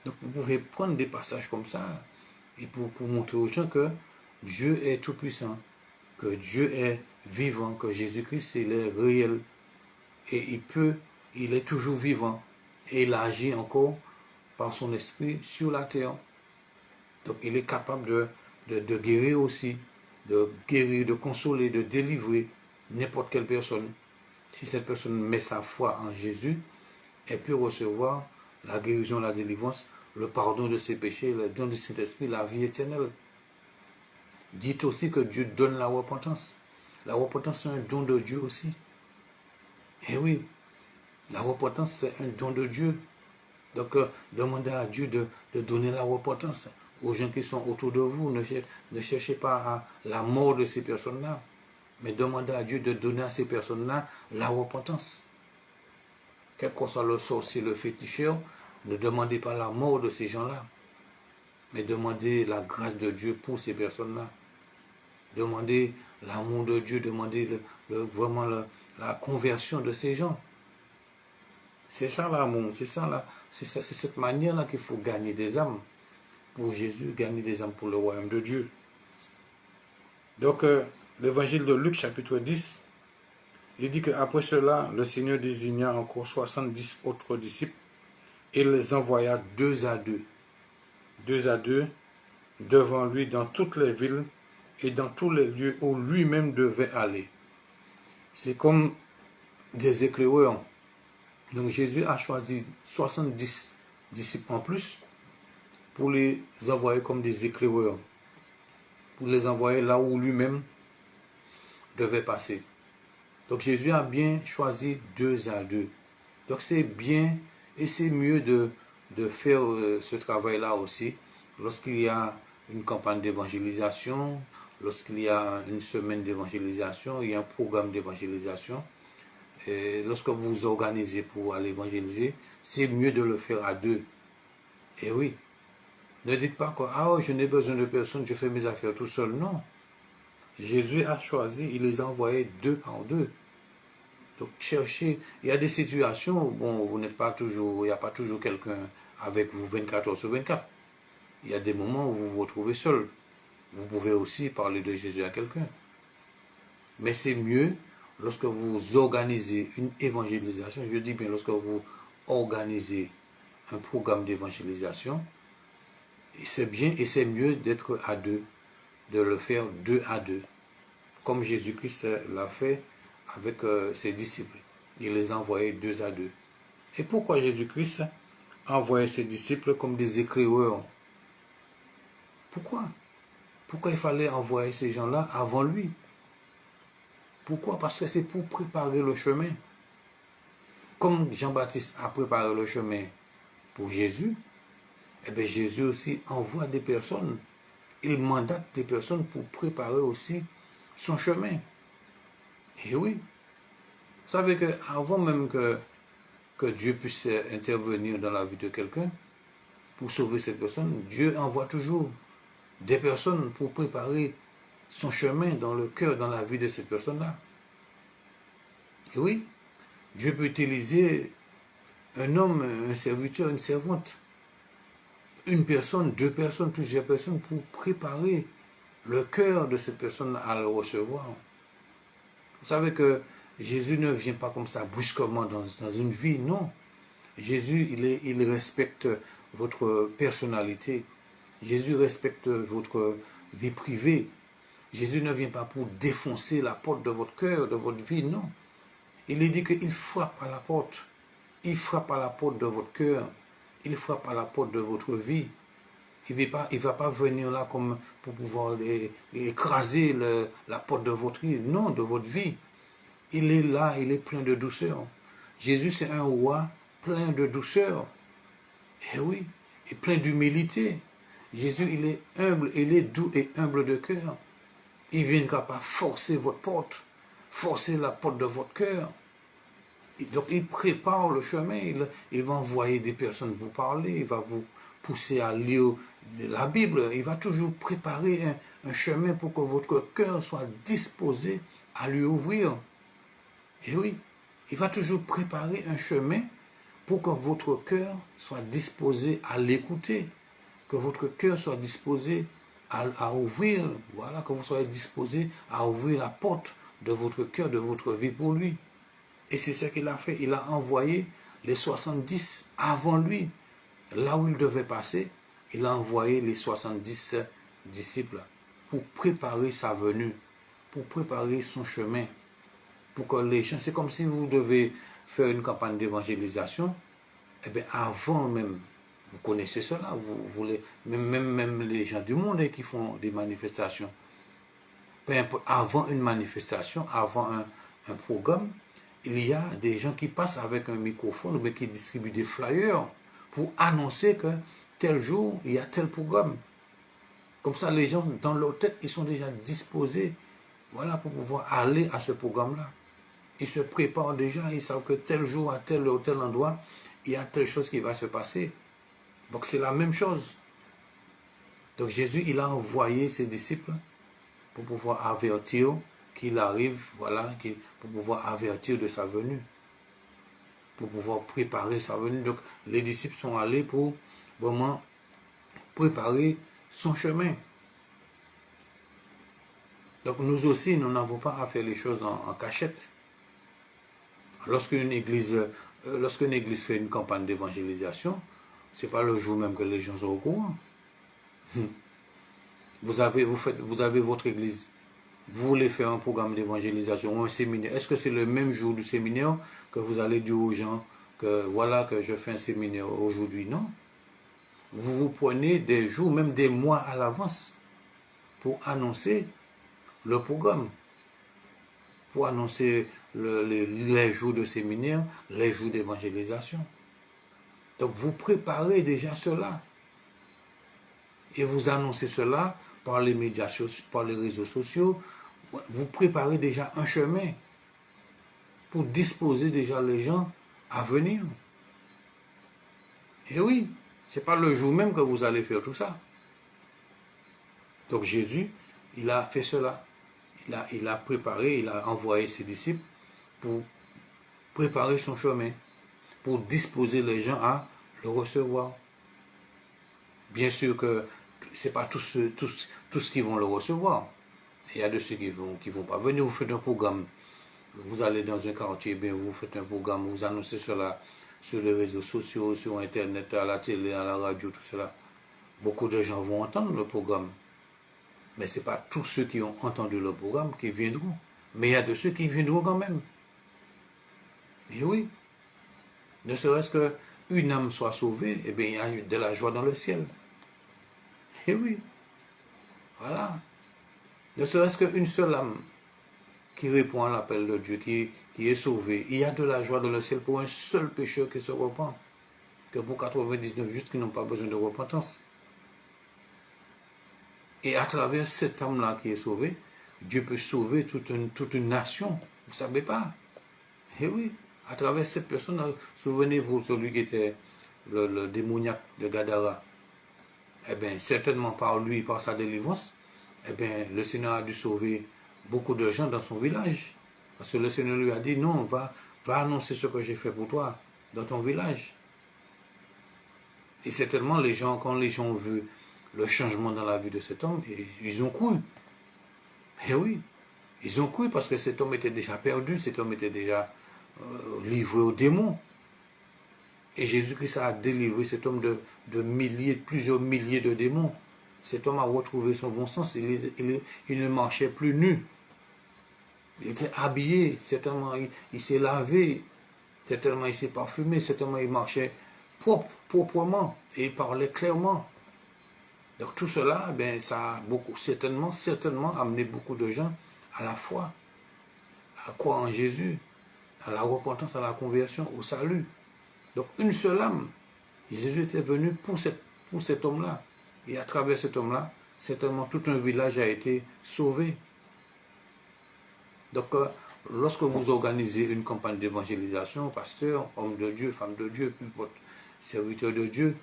Donc vous pouvez prendre des passages comme ça et pour montrer aux gens que Dieu est tout puissant, que Dieu est vivant, que Jésus-Christ il est réel et il est toujours vivant et il agit encore par son esprit sur la terre. Donc il est capable de guérir aussi, de guérir, de consoler, de délivrer n'importe quelle personne. Si cette personne met sa foi en Jésus, elle peut recevoir la guérison, la délivrance, le pardon de ses péchés, le don du Saint-Esprit, la vie éternelle. Dites aussi que Dieu donne la repentance. La repentance, c'est un don de Dieu aussi. Eh oui, la repentance, c'est un don de Dieu. Donc, demandez à Dieu de donner la repentance aux gens qui sont autour de vous. Ne cherchez pas à la mort de ces personnes-là, mais demandez à Dieu de donner à ces personnes-là la repentance. Quel que soit le sorcier, le féticheur, ne demandez pas la mort de ces gens-là, mais demandez la grâce de Dieu pour ces personnes-là. Demandez l'amour de Dieu, demandez vraiment la conversion de ces gens. C'est ça l'amour, c'est cette manière-là qu'il faut gagner des âmes pour Jésus, gagner des âmes pour le royaume de Dieu. Donc, l'évangile de Luc, chapitre 10, il dit qu'après cela, le Seigneur désigna encore 70 autres disciples et les envoya deux à deux, devant lui dans toutes les villes et dans tous les lieux où lui-même devait aller. C'est comme des éclaireurs. Donc Jésus a choisi 70 disciples en plus pour les envoyer comme des éclaireurs, pour les envoyer là où lui-même devait passer. Donc Jésus a bien choisi deux à deux. Donc c'est bien et c'est mieux de faire ce travail-là aussi lorsqu'il y a une campagne d'évangélisation, lorsqu'il y a une semaine d'évangélisation, il y a un programme d'évangélisation. Et lorsque vous vous organisez pour aller évangéliser, c'est mieux de le faire à deux. Et oui, ne dites pas que je n'ai besoin de personne, je fais mes affaires tout seul. Non. Jésus a choisi, il les a envoyés deux par deux. Donc cherchez, il y a des situations où vous n'êtes pas toujours, il n'y a pas toujours quelqu'un avec vous 24 heures sur 24. Il y a des moments où vous vous retrouvez seul. Vous pouvez aussi parler de Jésus à quelqu'un. Mais c'est mieux lorsque vous organisez une évangélisation, je dis bien lorsque vous organisez un programme d'évangélisation, c'est bien et c'est mieux d'être à deux, de le faire deux à deux, comme Jésus-Christ l'a fait avec ses disciples. Il les a envoyés deux à deux. Et pourquoi Jésus-Christ a envoyé ses disciples comme des éclaireurs? Pourquoi? Pourquoi il fallait envoyer ces gens-là avant lui? Pourquoi? Parce que c'est pour préparer le chemin. Comme Jean-Baptiste a préparé le chemin pour Jésus, eh bien Jésus aussi envoie des personnes. Il mandate des personnes pour préparer aussi son chemin. Et oui, vous savez qu'avant même que Dieu puisse intervenir dans la vie de quelqu'un, pour sauver cette personne, Dieu envoie toujours des personnes pour préparer son chemin dans le cœur, dans la vie de cette personne-là. Et oui, Dieu peut utiliser un homme, un serviteur, une servante, une personne, deux personnes, plusieurs personnes pour préparer le cœur de cette personne à le recevoir. Vous savez que Jésus ne vient pas comme ça brusquement dans une vie, non. Jésus, il respecte votre personnalité. Jésus respecte votre vie privée. Jésus ne vient pas pour défoncer la porte de votre cœur, de votre vie, non. Il est dit qu'il frappe à la porte. Il frappe à la porte de votre cœur. Il frappe à la porte de votre vie. Il va pas venir là comme pour pouvoir écraser la porte de votre vie, non, de votre vie. Il est là, il est plein de douceur. Jésus, c'est un roi plein de douceur. Eh oui, et plein d'humilité. Jésus, il est humble, il est doux et humble de cœur. Il ne viendra pas forcer votre porte, forcer la porte de votre cœur. Donc, il prépare le chemin. Il va envoyer des personnes vous parler. Il va vous pousser à lire la Bible. Il va toujours préparer un chemin pour que votre cœur soit disposé à lui ouvrir. Et oui, il va toujours préparer un chemin pour que votre cœur soit disposé à l'écouter, que votre cœur soit disposé à ouvrir, voilà, que vous soyez disposé à ouvrir la porte de votre cœur, de votre vie pour lui. Et c'est ce qu'il a fait. Il a envoyé les 70 avant lui. Là où il devait passer, il a envoyé les 70 disciples pour préparer sa venue, pour préparer son chemin. Pour que les gens, c'est comme si vous devez faire une campagne d'évangélisation, eh bien avant même, vous connaissez cela, même les gens du monde qui font des manifestations, peu importe, avant une manifestation, avant un programme, il y a des gens qui passent avec un microphone ou qui distribuent des flyers pour annoncer que tel jour, il y a tel programme. Comme ça, les gens, dans leur tête, ils sont déjà disposés, voilà, pour pouvoir aller à ce programme-là. Ils se préparent déjà, ils savent que tel jour, à tel ou tel endroit, il y a telle chose qui va se passer. Donc c'est la même chose. Donc Jésus, il a envoyé ses disciples pour pouvoir avertir qu'il arrive, voilà, pour pouvoir avertir de sa venue, pour pouvoir préparer sa venue. Donc les disciples sont allés pour vraiment préparer son chemin. Donc nous aussi, nous n'avons pas à faire les choses en cachette. Lorsqu'une église fait une campagne d'évangélisation, ce n'est pas le jour même que les gens sont au courant. Vous avez votre église, vous voulez faire un programme d'évangélisation ou un séminaire. Est-ce que c'est le même jour du séminaire que vous allez dire aux gens que voilà que je fais un séminaire aujourd'hui? Non. Vous vous prenez des jours, même des mois à l'avance pour annoncer le programme, pour annoncer les jours de séminaire, les jours d'évangélisation. Donc vous préparez déjà cela. Et vous annoncez cela par les médias sociaux, par les réseaux sociaux. Vous préparez déjà un chemin pour disposer déjà les gens à venir. Et oui, ce n'est pas le jour même que vous allez faire tout ça. Donc Jésus, il a fait cela. Il a préparé, il a envoyé ses disciples pour préparer son chemin, pour disposer les gens à le recevoir. Bien sûr que ce n'est pas tous qui vont le recevoir. Il y a de ceux qui vont pas venir. Vous faites un programme, vous allez dans un quartier, bien vous faites un programme, vous annoncez cela sur les réseaux sociaux, sur Internet, à la télé, à la radio, tout cela. Beaucoup de gens vont entendre le programme. Mais ce n'est pas tous ceux qui ont entendu le programme qui viendront. Mais il y a de ceux qui viendront quand même. Et oui, ne serait-ce qu'une âme soit sauvée, eh bien, il y a de la joie dans le ciel. Et oui, voilà. Ne serait-ce qu'une seule âme qui répond à l'appel de Dieu, qui est sauvée. Il y a de la joie dans le ciel pour un seul pécheur qui se repent, que pour 99 justes qui n'ont pas besoin de repentance. Et à travers cette âme-là qui est sauvée, Dieu peut sauver toute une nation. Vous ne savez pas. Et oui, à travers cette personne, souvenez-vous, celui qui était le démoniaque de Gadara. Eh bien, certainement par lui, par sa délivrance, eh bien, le Seigneur a dû sauver beaucoup de gens dans son village. Parce que le Seigneur lui a dit, non, va annoncer ce que j'ai fait pour toi dans ton village. Et certainement, les gens, quand les gens ont vu le changement dans la vie de cet homme, ils ont cru. Eh oui, ils ont cru parce que cet homme était déjà perdu, cet homme était déjà livré aux démons. Et Jésus-Christ a délivré cet homme de plusieurs milliers de démons. Cet homme a retrouvé son bon sens, il ne marchait plus nu. Il était habillé, certainement il s'est lavé, certainement il s'est parfumé, certainement il marchait proprement et il parlait clairement. Donc tout cela, ben, ça a certainement amené beaucoup de gens à la foi, à croire en Jésus, à la repentance, à la conversion, au salut. Donc une seule âme. Jésus était venu pour cet homme-là. Et à travers cet homme-là, certainement tout un village a été sauvé. Donc lorsque vous organisez une campagne d'évangélisation, pasteur, homme de Dieu, femme de Dieu, peu importe, serviteur de Dieu,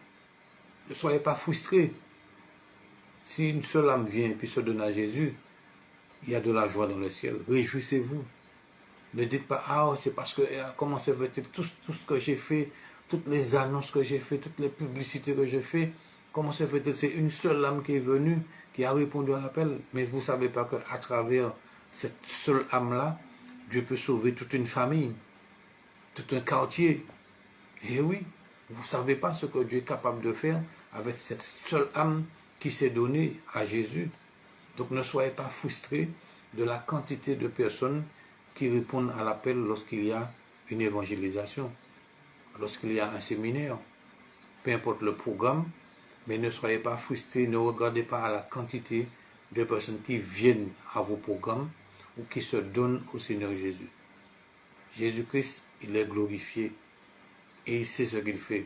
ne soyez pas frustrés. Si une seule âme vient et puis se donne à Jésus, il y a de la joie dans le ciel. Réjouissez-vous. Ne dites pas, ah, c'est parce que, comment ça veut dire, tout ce que j'ai fait, toutes les annonces que j'ai fait, toutes les publicités que j'ai fait, comment ça fait-il? C'est une seule âme qui est venue, qui a répondu à l'appel. Mais vous ne savez pas qu'à travers cette seule âme-là, Dieu peut sauver toute une famille, tout un quartier. Et oui, vous ne savez pas ce que Dieu est capable de faire avec cette seule âme qui s'est donnée à Jésus. Donc ne soyez pas frustrés de la quantité de personnes qui répondent à l'appel lorsqu'il y a une évangélisation, lorsqu'il y a un séminaire, peu importe le programme, mais ne soyez pas frustrés, ne regardez pas à la quantité de personnes qui viennent à vos programmes ou qui se donnent au Seigneur Jésus. Jésus-Christ, il est glorifié et il sait ce qu'il fait.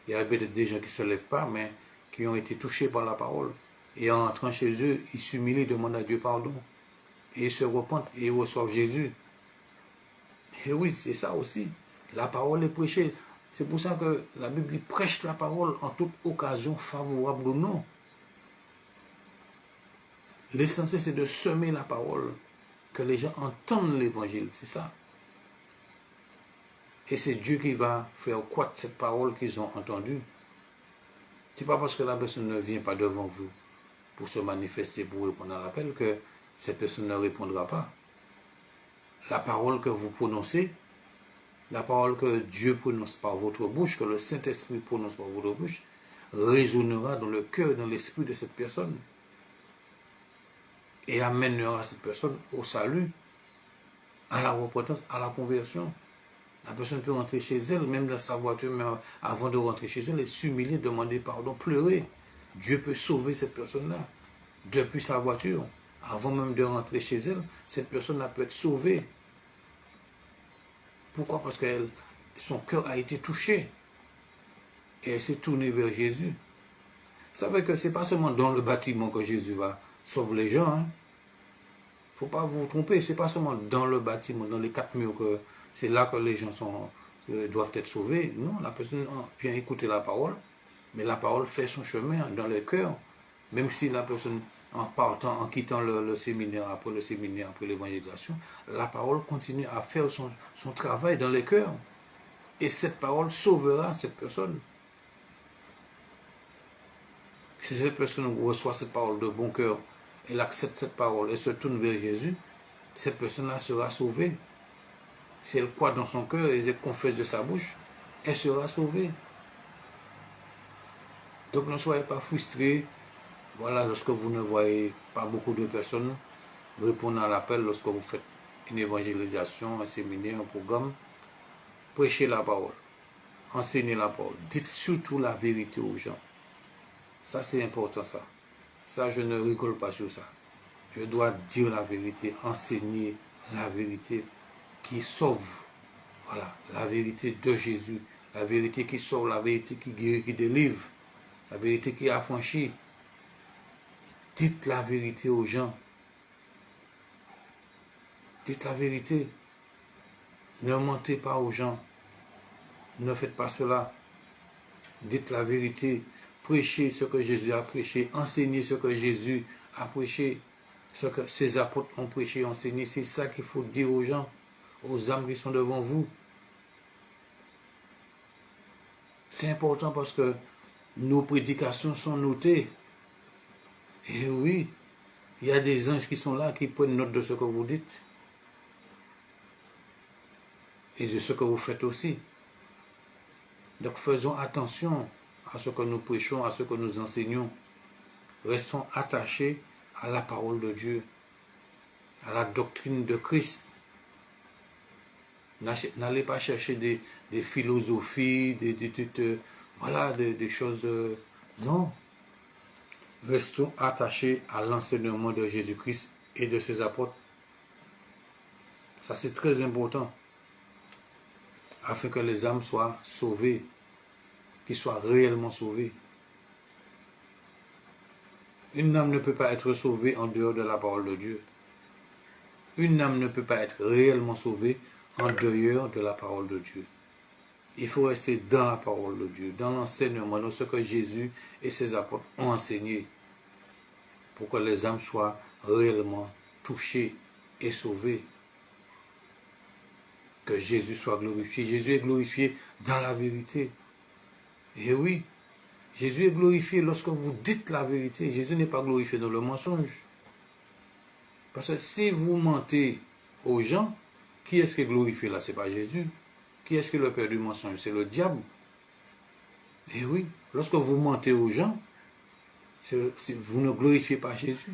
Il y a peut-être des gens qui ne se lèvent pas, mais qui ont été touchés par la parole. Et en entrant chez eux, ils s'humilient, demandent à Dieu pardon. Et ils se repentent et ils reçoivent Jésus. Et oui, c'est ça aussi. La parole est prêchée. C'est pour ça que la Bible prêche la parole en toute occasion, favorable ou non. L'essentiel, c'est de semer la parole, que les gens entendent l'évangile, c'est ça. Et c'est Dieu qui va faire croître cette parole qu'ils ont entendue. Ce n'est pas parce que la personne ne vient pas devant vous pour se manifester, pour répondre à l'appel, que cette personne ne répondra pas. La parole que vous prononcez, la parole que Dieu prononce par votre bouche, que le Saint-Esprit prononce par votre bouche, résonnera dans le cœur, dans l'esprit de cette personne. Et amènera cette personne au salut, à la repentance, à la conversion. La personne peut rentrer chez elle, même dans sa voiture, mais avant de rentrer chez elle, et s'humilier, demander pardon, pleurer. Dieu peut sauver cette personne-là depuis sa voiture. Avant même de rentrer chez elle, cette personne-là peut être sauvée. Pourquoi? Parce que son cœur a été touché. Et elle s'est tournée vers Jésus. Vous savez que ce n'est pas seulement dans le bâtiment que Jésus va sauver les gens. Il ne faut pas vous tromper. Ce n'est pas seulement dans le bâtiment, dans les 4 murs, que c'est là que les gens doivent être sauvés. Non, la personne vient écouter la parole, mais la parole fait son chemin dans les cœurs. Même si la personne, en partant, en quittant le séminaire, après l'évangélisation, la parole continue à faire son travail dans les cœurs. Et cette parole sauvera cette personne. Si cette personne reçoit cette parole de bon cœur, elle accepte cette parole et se tourne vers Jésus, cette personne-là sera sauvée. Si elle croit dans son cœur et elle confesse de sa bouche, elle sera sauvée. Donc ne soyez pas frustrés. Voilà, lorsque vous ne voyez pas beaucoup de personnes répondre à l'appel, lorsque vous faites une évangélisation, un séminaire, un programme, prêchez la parole, enseignez la parole, dites surtout la vérité aux gens. Ça, c'est important, ça. Ça, je ne rigole pas sur ça. Je dois dire la vérité, enseigner la vérité qui sauve. Voilà, la vérité de Jésus, la vérité qui sauve, la vérité qui guérit, qui délivre, la vérité qui affranchit. Dites la vérité aux gens. Dites la vérité. Ne mentez pas aux gens. Ne faites pas cela. Dites la vérité. Prêchez ce que Jésus a prêché. Enseignez ce que Jésus a prêché. Ce que ses apôtres ont prêché, enseigné. C'est ça qu'il faut dire aux gens, aux âmes qui sont devant vous. C'est important parce que nos prédications sont notées. Et oui, il y a des anges qui sont là, qui prennent note de ce que vous dites. Et de ce que vous faites aussi. Donc faisons attention à ce que nous prêchons, à ce que nous enseignons. Restons attachés à la parole de Dieu, à la doctrine de Christ. N'allez pas chercher des philosophies, des choses... non. restons attachés à l'enseignement de Jésus-Christ et de ses apôtres. Ça, c'est très important, afin que les âmes soient sauvées, qu'ils soient réellement sauvées. Une âme ne peut pas être sauvée en dehors de la parole de Dieu. Une âme ne peut pas être réellement sauvée en dehors de la parole de Dieu. Il faut rester dans la parole de Dieu, dans l'enseignement, dans ce que Jésus et ses apôtres ont enseigné, pour que les âmes soient réellement touchées et sauvées. Que Jésus soit glorifié. Jésus est glorifié dans la vérité. Et oui, Jésus est glorifié lorsque vous dites la vérité. Jésus n'est pas glorifié dans le mensonge. Parce que si vous mentez aux gens, qui est-ce qui est glorifié là? Ce n'est pas Jésus. Qui est-ce qui est le père du mensonge? C'est le diable. Et oui, lorsque vous mentez aux gens, vous ne glorifiez pas Jésus.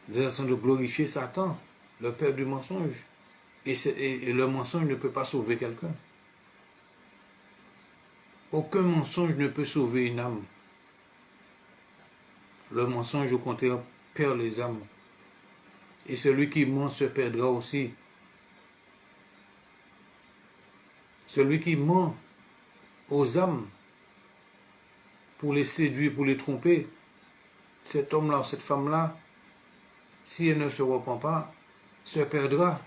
Vous êtes en train de glorifier Satan, le père du mensonge. Et le mensonge ne peut pas sauver quelqu'un. Aucun mensonge ne peut sauver une âme. Le mensonge, au contraire, perd les âmes. Et celui qui ment se perdra aussi. Celui qui ment aux âmes pour les séduire, pour les tromper, cet homme-là, cette femme-là, si elle ne se repent pas, se perdra.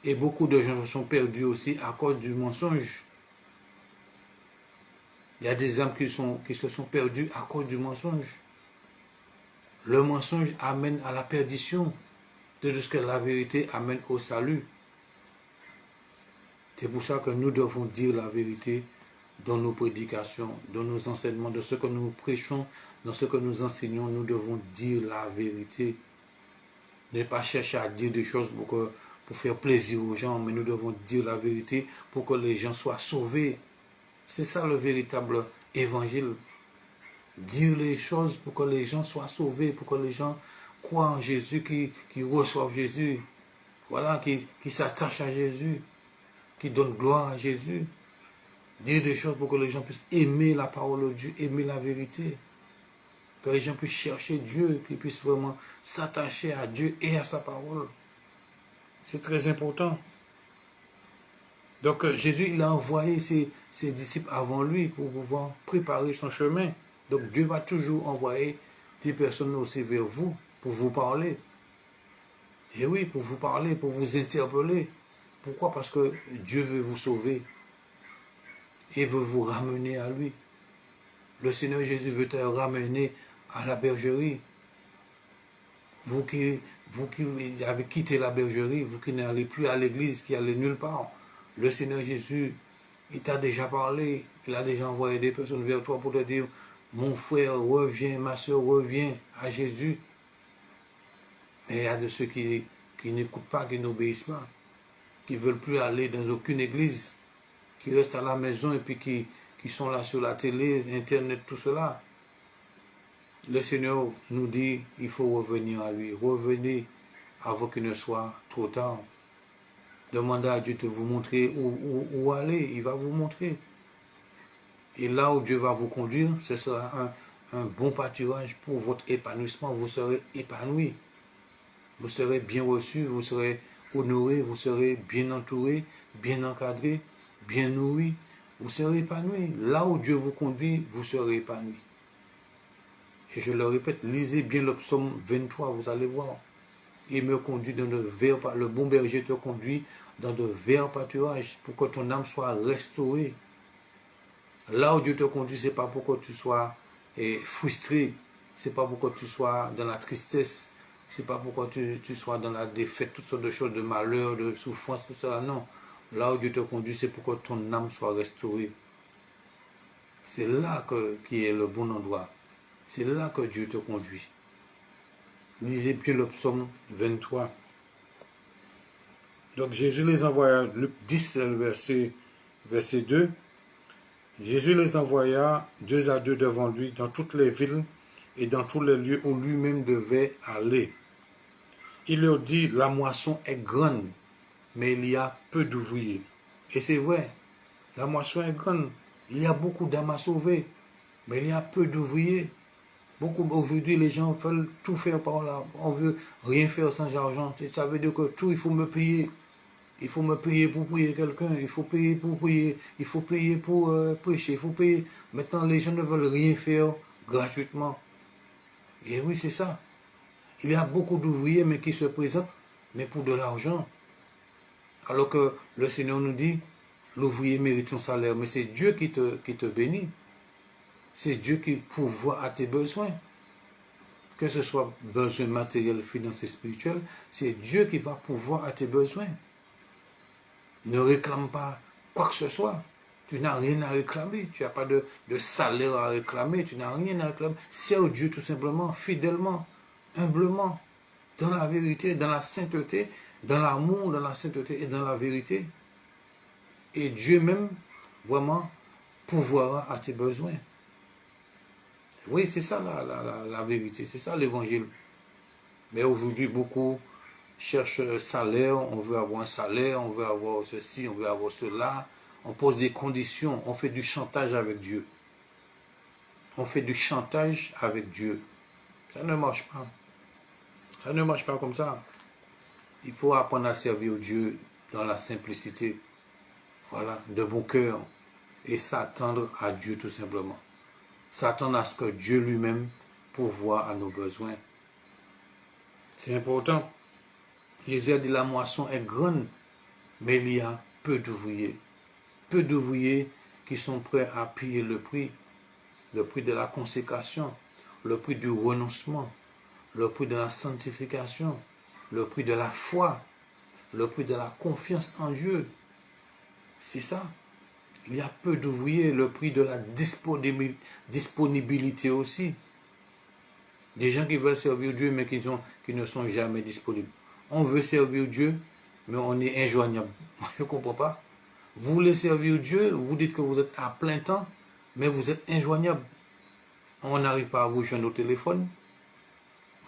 Et beaucoup de gens se sont perdus aussi à cause du mensonge. Il y a des âmes qui se sont perdues à cause du mensonge. Le mensonge amène à la perdition, de ce que la vérité amène au salut. C'est pour ça que nous devons dire la vérité dans nos prédications, dans nos enseignements, dans ce que nous prêchons, dans ce que nous enseignons. Nous devons dire la vérité. Ne pas chercher à dire des choses pour faire plaisir aux gens, mais nous devons dire la vérité pour que les gens soient sauvés. C'est ça le véritable évangile. Dire les choses pour que les gens soient sauvés, pour que les gens croient en Jésus, qui reçoivent Jésus. Voilà, qui s'attachent à Jésus, qui donnent gloire à Jésus. Dire des choses pour que les gens puissent aimer la parole de Dieu, aimer la vérité. Que les gens puissent chercher Dieu, qu'ils puissent vraiment s'attacher à Dieu et à sa parole. C'est très important. Donc Jésus, il a envoyé ses disciples avant lui pour pouvoir préparer son chemin. Donc Dieu va toujours envoyer des personnes aussi vers vous pour vous parler. Et oui, pour vous parler, pour vous interpeller. Pourquoi? Parce que Dieu veut vous sauver et veut vous ramener à lui. Le Seigneur Jésus veut te ramener à la bergerie. Vous qui avez quitté la bergerie, vous qui n'allez plus à l'église, qui allez nulle part, le Seigneur Jésus, il t'a déjà parlé, il a déjà envoyé des personnes vers toi pour te dire, mon frère, reviens, ma soeur, reviens à Jésus. Mais il y a de ceux qui n'écoutent pas, qui n'obéissent pas, qui ne veulent plus aller dans aucune église, qui restent à la maison et puis qui sont là sur la télé, Internet, tout cela. Le Seigneur nous dit, il faut revenir à lui. Revenez avant qu'il ne soit trop tard. Demandez à Dieu de vous montrer où aller. Il va vous montrer. Et là où Dieu va vous conduire, ce sera un bon pâturage pour votre épanouissement. Vous serez épanoui. Vous serez bien reçu, vous serez honoré, vous serez bien entouré, bien encadré, bien nourri. Vous serez épanoui. Là où Dieu vous conduit, vous serez épanoui. Et je le répète, lisez bien le psaume 23, vous allez voir. Il me conduit dans le bon berger te conduit dans de verts pâturages pour que ton âme soit restaurée. Là où Dieu te conduit, ce n'est pas pour que tu sois frustré, ce n'est pas pour que tu sois dans la tristesse, ce n'est pas pour que tu sois dans la défaite, toutes sortes de choses, de malheur, de souffrance, tout cela, non. Là où Dieu te conduit, c'est pour que ton âme soit restaurée. C'est là qui est le bon endroit. C'est là que Dieu te conduit. Lisez bien le psaume 23. Donc Jésus les envoya, Luc 10, verset 2. Jésus les envoya 2 à 2 devant lui dans toutes les villes et dans tous les lieux où lui-même devait aller. Il leur dit, la moisson est grande, mais il y a peu d'ouvriers. Et c'est vrai, la moisson est grande, Il y a beaucoup d'âmes à sauver, mais il y a peu d'ouvriers. Aujourd'hui, les gens veulent tout faire par là. On veut rien faire sans argent. Ça veut dire que tout, il faut me payer. Il faut me payer pour prier quelqu'un. Il faut payer pour prier. Il faut payer pour prêcher. Il faut payer. Maintenant, les gens ne veulent rien faire gratuitement. Et oui, c'est ça. Il y a beaucoup d'ouvriers, mais qui se présentent, mais pour de l'argent. Alors que le Seigneur nous dit, l'ouvrier mérite son salaire, mais c'est Dieu qui te bénit. C'est Dieu qui pourvoit à tes besoins. Que ce soit besoin matériel, financier, spirituel, c'est Dieu qui va pourvoir à tes besoins. Ne réclame pas quoi que ce soit. Tu n'as rien à réclamer. Tu n'as pas de salaire à réclamer. Tu n'as rien à réclamer. Sers Dieu tout simplement, fidèlement, humblement, dans la vérité, dans la sainteté, dans l'amour, dans la sainteté et dans la vérité. Et Dieu même, vraiment, pourvoira à tes besoins. Oui, c'est ça la vérité, c'est ça l'évangile. Mais aujourd'hui, beaucoup cherchent un salaire, on veut avoir un salaire, on veut avoir ceci, on veut avoir cela. On pose des conditions, on fait du chantage avec Dieu. On fait du chantage avec Dieu. Ça ne marche pas. Ça ne marche pas comme ça. Il faut apprendre à servir Dieu dans la simplicité. Voilà, de bon cœur. Et s'attendre à Dieu tout simplement. S'attendre à ce que Dieu lui-même pourvoie à nos besoins. C'est important. Jésus a dit la moisson est grande, mais il y a peu d'ouvriers. Peu d'ouvriers qui sont prêts à payer le prix de la consécration, le prix du renoncement, le prix de la sanctification, le prix de la foi, le prix de la confiance en Dieu. C'est ça. Il y a peu d'ouvriers, le prix de la disponibilité aussi. Des gens qui veulent servir Dieu, mais qui ne sont jamais disponibles. On veut servir Dieu, mais on est injoignable. Je ne comprends pas. Vous voulez servir Dieu, vous dites que vous êtes à plein temps, mais vous êtes injoignable. On n'arrive pas à vous joindre au téléphone.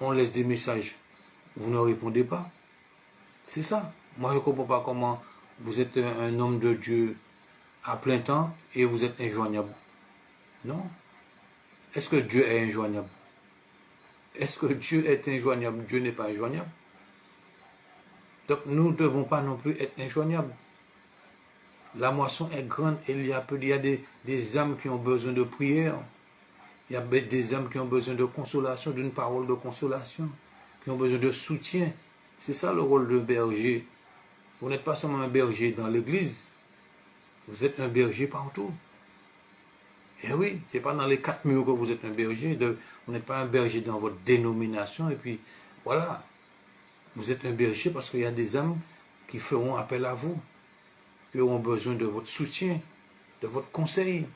On laisse des messages. Vous ne répondez pas. C'est ça. Moi, je ne comprends pas comment vous êtes un homme de Dieu à plein temps et vous êtes injoignable. Non. Est-ce que Dieu est injoignable? Est-ce que Dieu est injoignable? Dieu n'est pas injoignable. Donc nous ne devons pas non plus être injoignables. La moisson est grande et il y a des âmes qui ont besoin de prière. Il y a des âmes qui ont besoin de consolation, d'une parole de consolation, qui ont besoin de soutien. C'est ça le rôle d'un berger. Vous n'êtes pas seulement un berger dans l'église, vous êtes un berger partout. Et oui, ce n'est pas dans les 4 murs que vous êtes un berger. Vous n'êtes pas un berger dans votre dénomination. Et puis, voilà. Vous êtes un berger parce qu'il y a des âmes qui feront appel à vous, qui auront besoin de votre soutien, de votre conseil.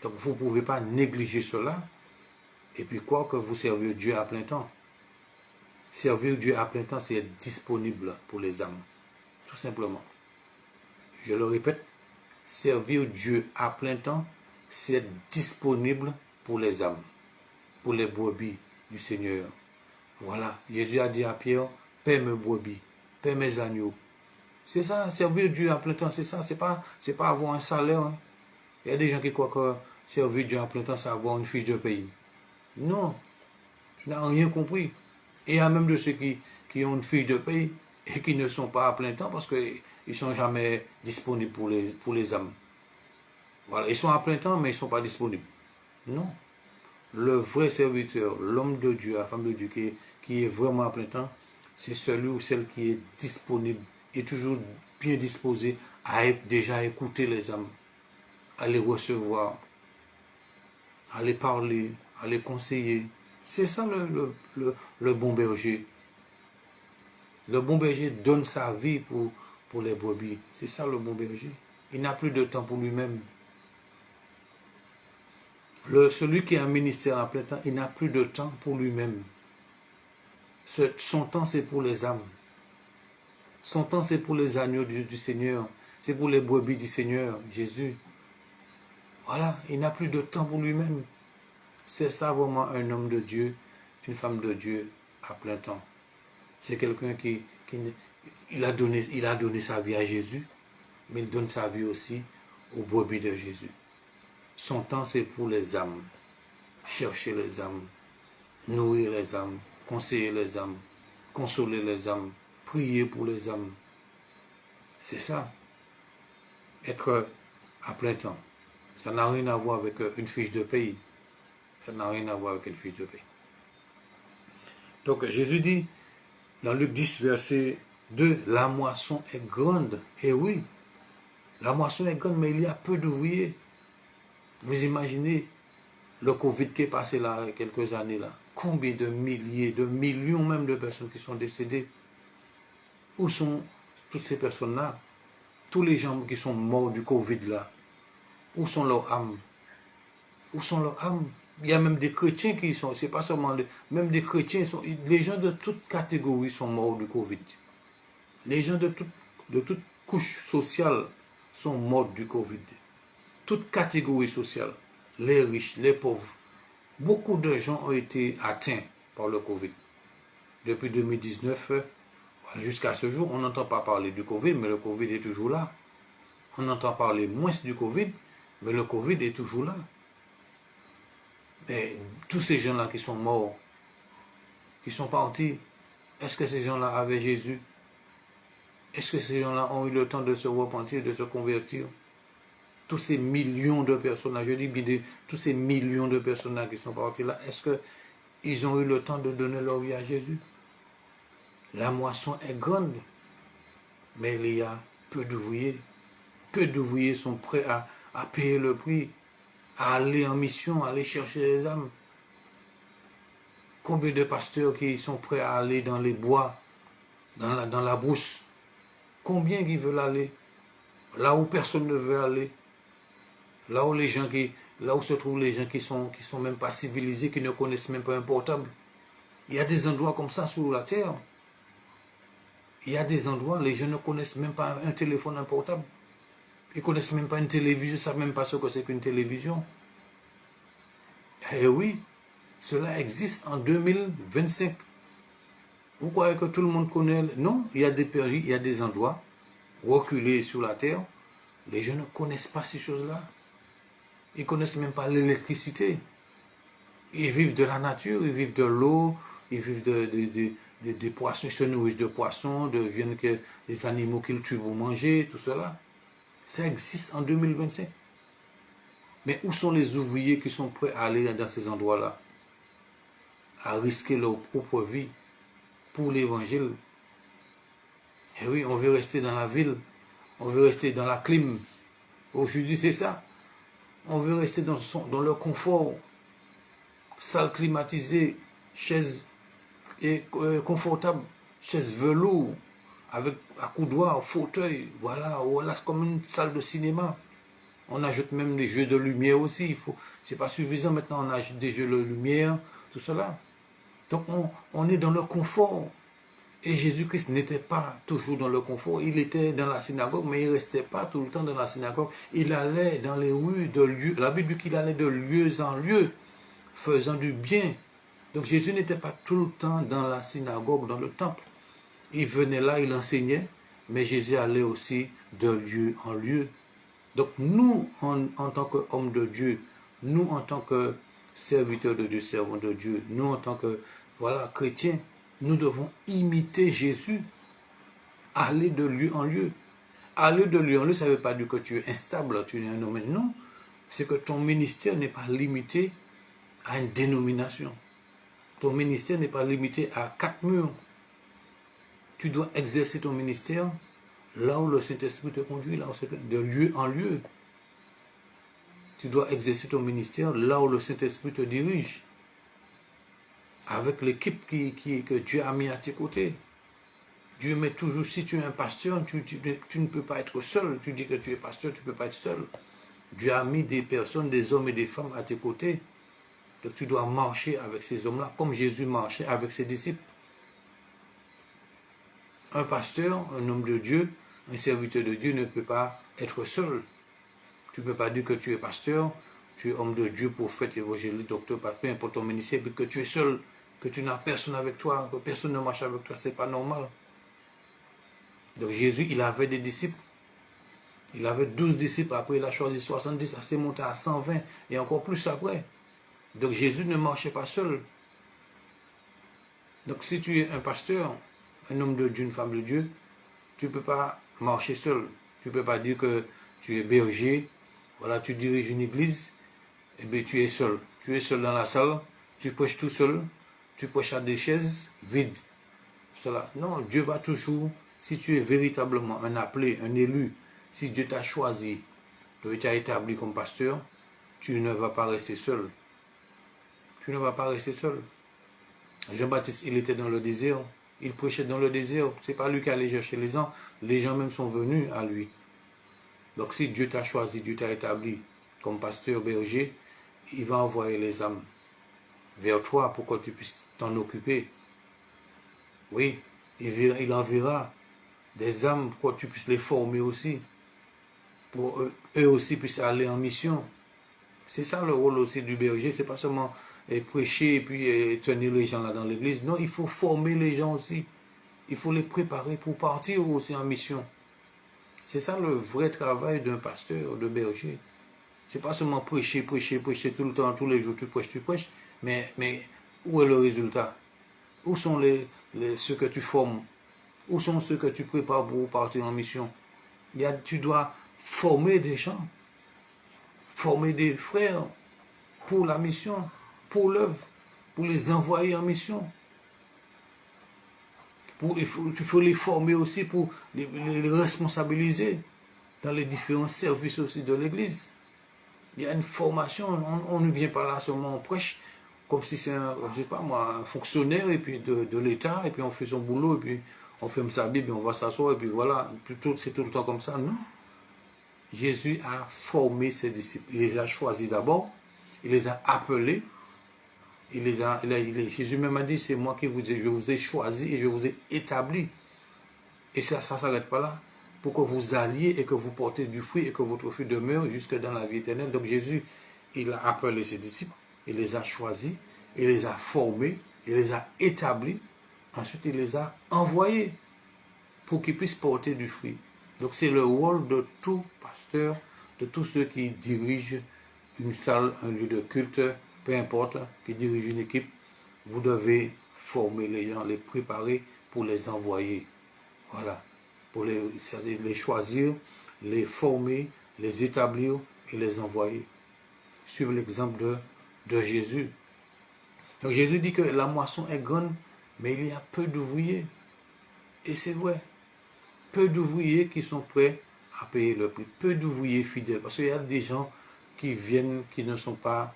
Donc, vous ne pouvez pas négliger cela. Et puis, quoi que vous serviez Dieu à plein temps. Servir Dieu à plein temps, c'est être disponible pour les âmes. Tout simplement. Je le répète. Servir Dieu à plein temps, c'est être disponible pour les âmes, pour les brebis du Seigneur. Voilà, Jésus a dit à Pierre, paie mes brebis, paie mes agneaux. C'est ça, servir Dieu à plein temps, c'est ça, c'est pas avoir un salaire. Hein. Il y a des gens qui croient que servir Dieu à plein temps, c'est avoir une fiche de paye. Non, tu n'as rien compris. Et il y a même de ceux qui ont une fiche de paye et qui ne sont pas à plein temps parce qu'ils ne sont jamais disponibles pour les âmes. Voilà, ils sont à plein temps, mais ils ne sont pas disponibles. Non. Le vrai serviteur, l'homme de Dieu, la femme de Dieu qui est vraiment à plein temps, c'est celui ou celle qui est disponible et toujours bien disposé à déjà écouter les âmes, à les recevoir, à les parler, à les conseiller. C'est ça le bon berger. Le bon berger donne sa vie pour les brebis. C'est ça le bon berger. Il n'a plus de temps pour lui-même. Celui qui a un ministère à plein temps, il n'a plus de temps pour lui-même. Son temps, c'est pour les âmes. Son temps, c'est pour les agneaux du Seigneur. C'est pour les brebis du Seigneur, Jésus. Voilà, il n'a plus de temps pour lui-même. C'est ça vraiment un homme de Dieu, une femme de Dieu à plein temps. C'est quelqu'un il a donné sa vie à Jésus, mais il donne sa vie aussi aux brebis de Jésus. Son temps, c'est pour les âmes. Chercher les âmes, nourrir les âmes, conseiller les âmes, consoler les âmes, prier pour les âmes. C'est ça, être à plein temps. Ça n'a rien à voir avec une fiche de paye. Ça n'a rien à voir avec une fiche de paye. Donc Jésus dit, dans Luc 10, verset 2, la moisson est grande. Et oui, la moisson est grande, mais il y a peu d'ouvriers. Vous imaginez le Covid qui est passé là, quelques années là. Combien de milliers, de millions même de personnes qui sont décédées? Où sont toutes ces personnes-là? Tous les gens qui sont morts du Covid là. Où sont leurs âmes? Où sont leurs âmes? Il y a même des chrétiens qui sont, c'est pas seulement, même des chrétiens, les gens de toute catégorie sont morts du Covid. Les gens de toute couche sociale sont morts du Covid. Toute catégorie sociale, les riches, les pauvres. Beaucoup de gens ont été atteints par le Covid. Depuis 2019 jusqu'à ce jour, on n'entend pas parler du Covid, mais le Covid est toujours là. On entend parler moins du Covid, mais le Covid est toujours là. Mais tous ces gens-là qui sont morts, qui sont partis, est-ce que ces gens-là avaient Jésus? Est-ce que ces gens-là ont eu le temps de se repentir, de se convertir? Tous ces millions de personnes-là, je dis bien tous ces millions de personnes-là qui sont partis là, est-ce qu'ils ont eu le temps de donner leur vie à Jésus? La moisson est grande, mais il y a peu d'ouvriers. Peu d'ouvriers sont prêts à payer le prix, à aller en mission, à aller chercher les âmes. Combien de pasteurs qui sont prêts à aller dans les bois, dans la brousse? Combien qui veulent aller? Là où personne ne veut aller. Là où se trouvent les gens qui sont même pas civilisés, qui ne connaissent même pas un portable. Il y a des endroits comme ça sur la terre. Il y a des endroits, les gens ne connaissent même pas un téléphone, un portable. Ils ne connaissent même pas une télévision, ils ne savent même pas ce que c'est qu'une télévision. Eh oui, cela existe en 2025. Vous croyez que tout le monde connaît? Non, il y a des pays, il y a des endroits reculés sur la terre. Les gens ne connaissent pas ces choses-là. Ils ne connaissent même pas l'électricité. Ils vivent de la nature, ils vivent de l'eau, ils vivent des poissons, ils se nourrissent de poissons, de viande que les animaux qu'ils tuent pour manger, tout cela. Ça existe en 2025. Mais où sont les ouvriers qui sont prêts à aller dans ces endroits-là? À risquer leur propre vie pour l'évangile? Et oui, on veut rester dans la ville, on veut rester dans la clim. Aujourd'hui, c'est ça. On veut rester dans le confort, salle climatisée, chaises confortables, chaises velours, avec accoudoir, fauteuil, voilà, c'est comme une salle de cinéma. On ajoute même des jeux de lumière aussi. C'est pas suffisant maintenant, on ajoute des jeux de lumière, tout cela. Donc on est dans le confort. Et Jésus-Christ n'était pas toujours dans le confort. Il était dans la synagogue, mais il ne restait pas tout le temps dans la synagogue. Il allait dans les rues de lieu. La Bible dit qu'il allait de lieu en lieu, faisant du bien. Donc Jésus n'était pas tout le temps dans la synagogue, dans le temple. Il venait là, il enseignait, mais Jésus allait aussi de lieu en lieu. Donc nous, en tant qu'hommes de Dieu, nous en tant que serviteurs de Dieu, servants de Dieu, nous en tant que chrétiens, nous devons imiter Jésus, aller de lieu en lieu. Aller de lieu en lieu, ça ne veut pas dire que tu es instable, tu es un homme. Non, c'est que ton ministère n'est pas limité à une dénomination. Ton ministère n'est pas limité à 4 murs. Tu dois exercer ton ministère là où le Saint-Esprit te conduit, là où c'est de lieu en lieu. Tu dois exercer ton ministère là où le Saint-Esprit te dirige. Avec l'équipe que Dieu a mis à tes côtés. Dieu met toujours, si tu es un pasteur, tu ne peux pas être seul. Tu dis que tu es pasteur, tu ne peux pas être seul. Dieu a mis des personnes, des hommes et des femmes à tes côtés. Donc tu dois marcher avec ces hommes-là, comme Jésus marchait avec ses disciples. Un pasteur, un homme de Dieu, un serviteur de Dieu ne peut pas être seul. Tu ne peux pas dire que tu es pasteur, tu es homme de Dieu, prophète, évangéliste, docteur, peu importe ton ministère, mais que tu es seul, que tu n'as personne avec toi, que personne ne marche avec toi, ce n'est pas normal. Donc Jésus, il avait des disciples. Il avait 12 disciples, après il a choisi 70, ça s'est monté à 120 et encore plus après. Donc Jésus ne marchait pas seul. Donc si tu es un pasteur, un homme de Dieu, une femme de Dieu, tu ne peux pas marcher seul. Tu ne peux pas dire que tu es berger, voilà, tu diriges une église, et bien tu es seul. Tu es seul dans la salle, tu prêches tout seul, tu prêches à des chaises vides. Cela. Non, Dieu va toujours, si tu es véritablement un appelé, un élu, si Dieu t'a choisi, Dieu t'a établi comme pasteur, tu ne vas pas rester seul. Tu ne vas pas rester seul. Jean-Baptiste, il était dans le désert, il prêchait dans le désert. C'est pas lui qui allait chercher les gens même sont venus à lui. Donc si Dieu t'a choisi, Dieu t'a établi comme pasteur berger, il va envoyer les âmes vers toi pour que tu puisses t'en occuper. Oui, il enverra des âmes pour que tu puisses les former aussi, pour eux aussi puissent aller en mission. C'est ça le rôle aussi du berger, c'est pas seulement prêcher et puis tenir les gens là dans l'église. Non, il faut former les gens aussi. Il faut les préparer pour partir aussi en mission. C'est ça le vrai travail d'un pasteur, de berger. C'est pas seulement prêcher tout le temps, tous les jours tu prêches, mais où est le résultat? Où sont ceux que tu formes? Où sont ceux que tu prépares pour partir en mission? Tu dois former des gens, former des frères pour la mission, pour l'œuvre, pour les envoyer en mission. Il faut les former aussi pour les responsabiliser dans les différents services aussi de l'Église. Il y a une formation, on ne vient pas là seulement on prêche, comme si c'est un fonctionnaire et puis de l'État, et puis on fait son boulot, et puis on ferme sa Bible, et on va s'asseoir, et puis voilà, c'est tout le temps comme ça, non? Jésus a formé ses disciples, il les a choisis d'abord, il les a appelés, Jésus même a dit, c'est moi qui je vous ai choisi et je vous ai établi. Et ça ne s'arrête pas là. Pour que vous alliez et que vous portez du fruit et que votre fruit demeure jusque dans la vie éternelle. Donc Jésus, il a appelé ses disciples, il les a choisis, il les a formés, il les a établis. Ensuite, il les a envoyés pour qu'ils puissent porter du fruit. Donc c'est le rôle de tout pasteur, de tous ceux qui dirigent une salle, un lieu de culte, peu importe, qui dirige une équipe. Vous devez former les gens, les préparer pour les envoyer. Voilà. Pour les choisir, les former, les établir et les envoyer. Suivre l'exemple de Jésus. Donc Jésus dit que la moisson est grande, mais il y a peu d'ouvriers. Et c'est vrai. Peu d'ouvriers qui sont prêts à payer le prix. Peu d'ouvriers fidèles. Parce qu'il y a des gens qui viennent, qui ne sont pas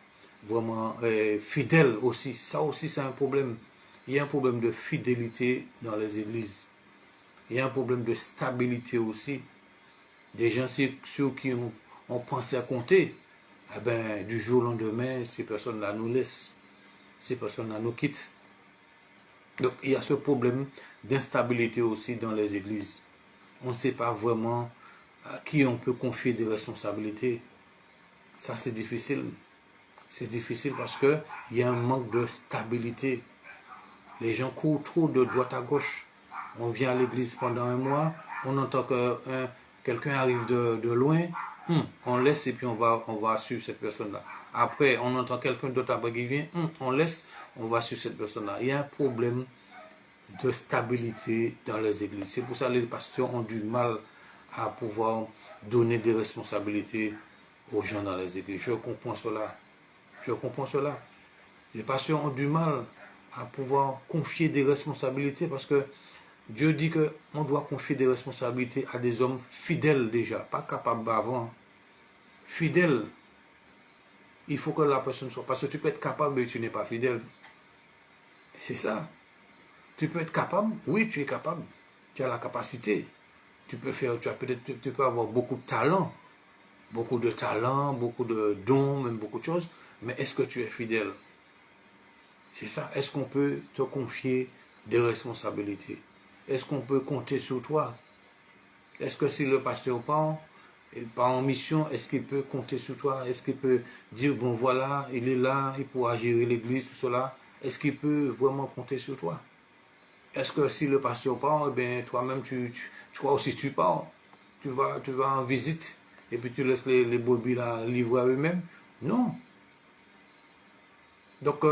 vraiment fidèles aussi. Ça aussi, c'est un problème. Il y a un problème de fidélité dans les églises. Il y a un problème de stabilité aussi. Des gens sur qui on pensait à compter, eh ben, du jour au lendemain, ces personnes-là nous laissent. Ces personnes-là nous quittent. Donc, il y a ce problème d'instabilité aussi dans les églises. On ne sait pas vraiment à qui on peut confier des responsabilités. Ça, c'est difficile. C'est difficile parce qu'il y a un manque de stabilité. Les gens courent trop de droite à gauche. On vient à l'église pendant un mois, on entend que quelqu'un arrive de loin, on laisse et puis on va suivre cette personne-là. Après, on entend quelqu'un d'autre qui vient, on laisse, on va suivre cette personne-là. Il y a un problème de stabilité dans les églises. C'est pour ça que les pasteurs ont du mal à pouvoir donner des responsabilités aux gens dans les églises. Je comprends cela. Je comprends cela. Les pasteurs ont du mal à pouvoir confier des responsabilités parce que Dieu dit qu'on doit confier des responsabilités à des hommes fidèles déjà, pas capables avant. Fidèles. Il faut que la personne soit... Parce que tu peux être capable, mais tu n'es pas fidèle. C'est ça. Tu peux être capable, oui, tu es capable. Tu as la capacité. Tu peux avoir beaucoup de talent, beaucoup de dons, même beaucoup de choses. Mais est-ce que tu es fidèle? C'est ça. Est-ce qu'on peut te confier des responsabilités? Est-ce qu'on peut compter sur toi? Est-ce que si le pasteur part en mission, est-ce qu'il peut compter sur toi? Est-ce qu'il peut dire, bon voilà, il est là, il pourra gérer l'église, tout cela? Est-ce qu'il peut vraiment compter sur toi? Est-ce que si le pasteur part, eh bien, toi-même, toi aussi tu pars? vas en visite et puis tu laisses les brebis là livrer à eux-mêmes. Non. Donc,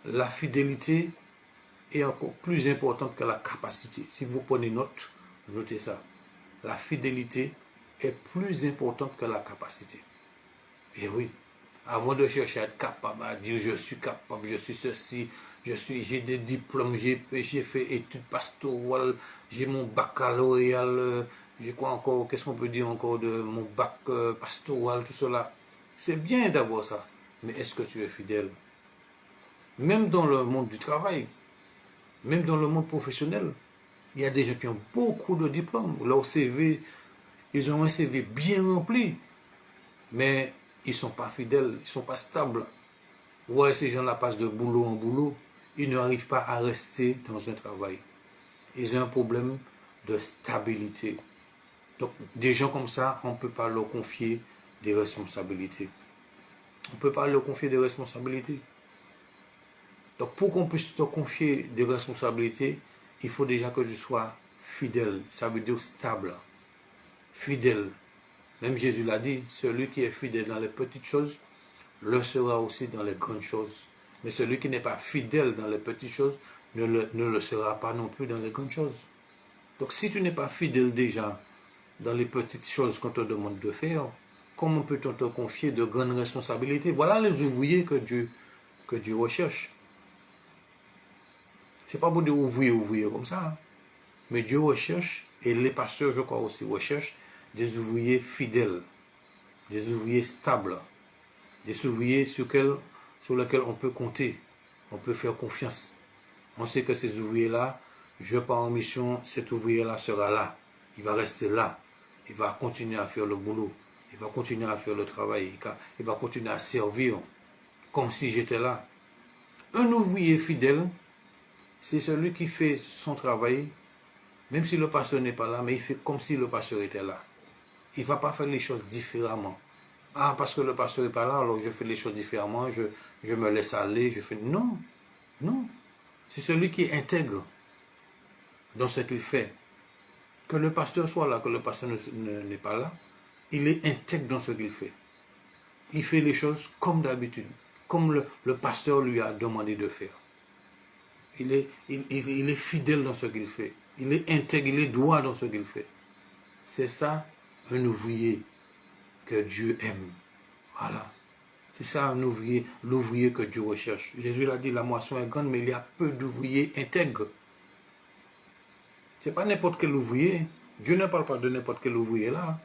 la fidélité est encore plus importante que la capacité. Si vous prenez note, notez ça. La fidélité est plus importante que la capacité. Et oui, avant de chercher à être capable, à dire je suis capable, je suis ceci, j'ai des diplômes, j'ai fait études pastorales, j'ai mon baccalauréat, j'ai quoi encore, qu'est-ce qu'on peut dire encore de mon bac pastoral, tout cela. C'est bien d'avoir ça, mais est-ce que tu es fidèle? Même dans le monde du travail, même dans le monde professionnel, il y a des gens qui ont beaucoup de diplômes. Leur CV, ils ont un CV bien rempli, mais ils ne sont pas fidèles, ils ne sont pas stables. Ouais, ces gens-là passent de boulot en boulot, ils n'arrivent pas à rester dans un travail. Ils ont un problème de stabilité. Donc, des gens comme ça, on ne peut pas leur confier des responsabilités. On ne peut pas leur confier des responsabilités. Donc, pour qu'on puisse te confier des responsabilités, il faut déjà que tu sois fidèle. Ça veut dire stable. Fidèle. Même Jésus l'a dit, celui qui est fidèle dans les petites choses, le sera aussi dans les grandes choses. Mais celui qui n'est pas fidèle dans les petites choses, ne le sera pas non plus dans les grandes choses. Donc, si tu n'es pas fidèle déjà dans les petites choses qu'on te demande de faire, comment peut-on te confier de grandes responsabilités? Voilà les ouvriers que Dieu recherche. C'est pas pour dire ouvrier comme ça. Hein. Mais Dieu recherche, et les pasteurs, je crois aussi, recherchent des ouvriers fidèles, des ouvriers stables, des ouvriers sur lesquels on peut compter, on peut faire confiance. On sait que ces ouvriers-là, je pars en mission, cet ouvrier-là sera là. Il va rester là. Il va continuer à faire le boulot. Il va continuer à faire le travail. Il va continuer à servir comme si j'étais là. Un ouvrier fidèle, c'est celui qui fait son travail, même si le pasteur n'est pas là, mais il fait comme si le pasteur était là. Il ne va pas faire les choses différemment. Ah, parce que le pasteur n'est pas là, alors je fais les choses différemment, je me laisse aller, je fais... Non, non. C'est celui qui est intègre dans ce qu'il fait. Que le pasteur soit là, que le pasteur n'est pas là, il est intègre dans ce qu'il fait. Il fait les choses comme d'habitude, comme le pasteur lui a demandé de faire. Il est fidèle dans ce qu'il fait. Il est intègre, il est droit dans ce qu'il fait. C'est ça, un ouvrier que Dieu aime. Voilà. C'est ça, un ouvrier, l'ouvrier que Dieu recherche. Jésus l'a dit, la moisson est grande, mais il y a peu d'ouvriers intègres. Ce n'est pas n'importe quel ouvrier. Dieu ne parle pas de n'importe quel ouvrier là.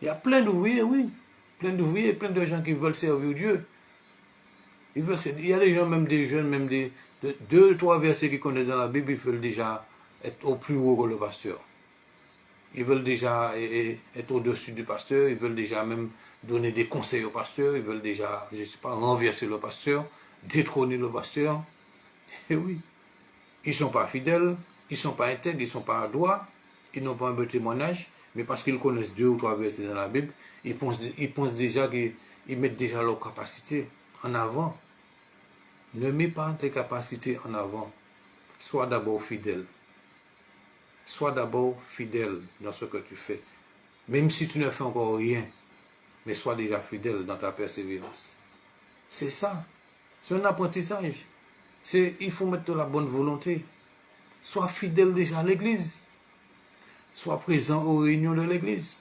Il y a plein d'ouvriers, oui. Plein d'ouvriers, plein de gens qui veulent servir Dieu. Il y a des gens, même des jeunes, même de 2-3 versets qu'ils connaissent dans la Bible, ils veulent déjà être au plus haut que le pasteur. Ils veulent déjà être au-dessus du pasteur, ils veulent déjà même donner des conseils au pasteur, ils veulent déjà, je ne sais pas, renverser le pasteur, détrôner le pasteur. Et oui, ils ne sont pas fidèles, ils ne sont pas intègres, ils ne sont pas droits, ils n'ont pas un bon témoignage, mais parce qu'ils connaissent 2 ou 3 versets dans la Bible, ils pensent déjà qu'ils mettent déjà leurs capacités en avant. Ne mets pas tes capacités en avant. Sois d'abord fidèle. Sois d'abord fidèle dans ce que tu fais. Même si tu ne fais encore rien, mais sois déjà fidèle dans ta persévérance. C'est ça. C'est un apprentissage. Il faut mettre de la bonne volonté. Sois fidèle déjà à l'église. Sois présent aux réunions de l'église.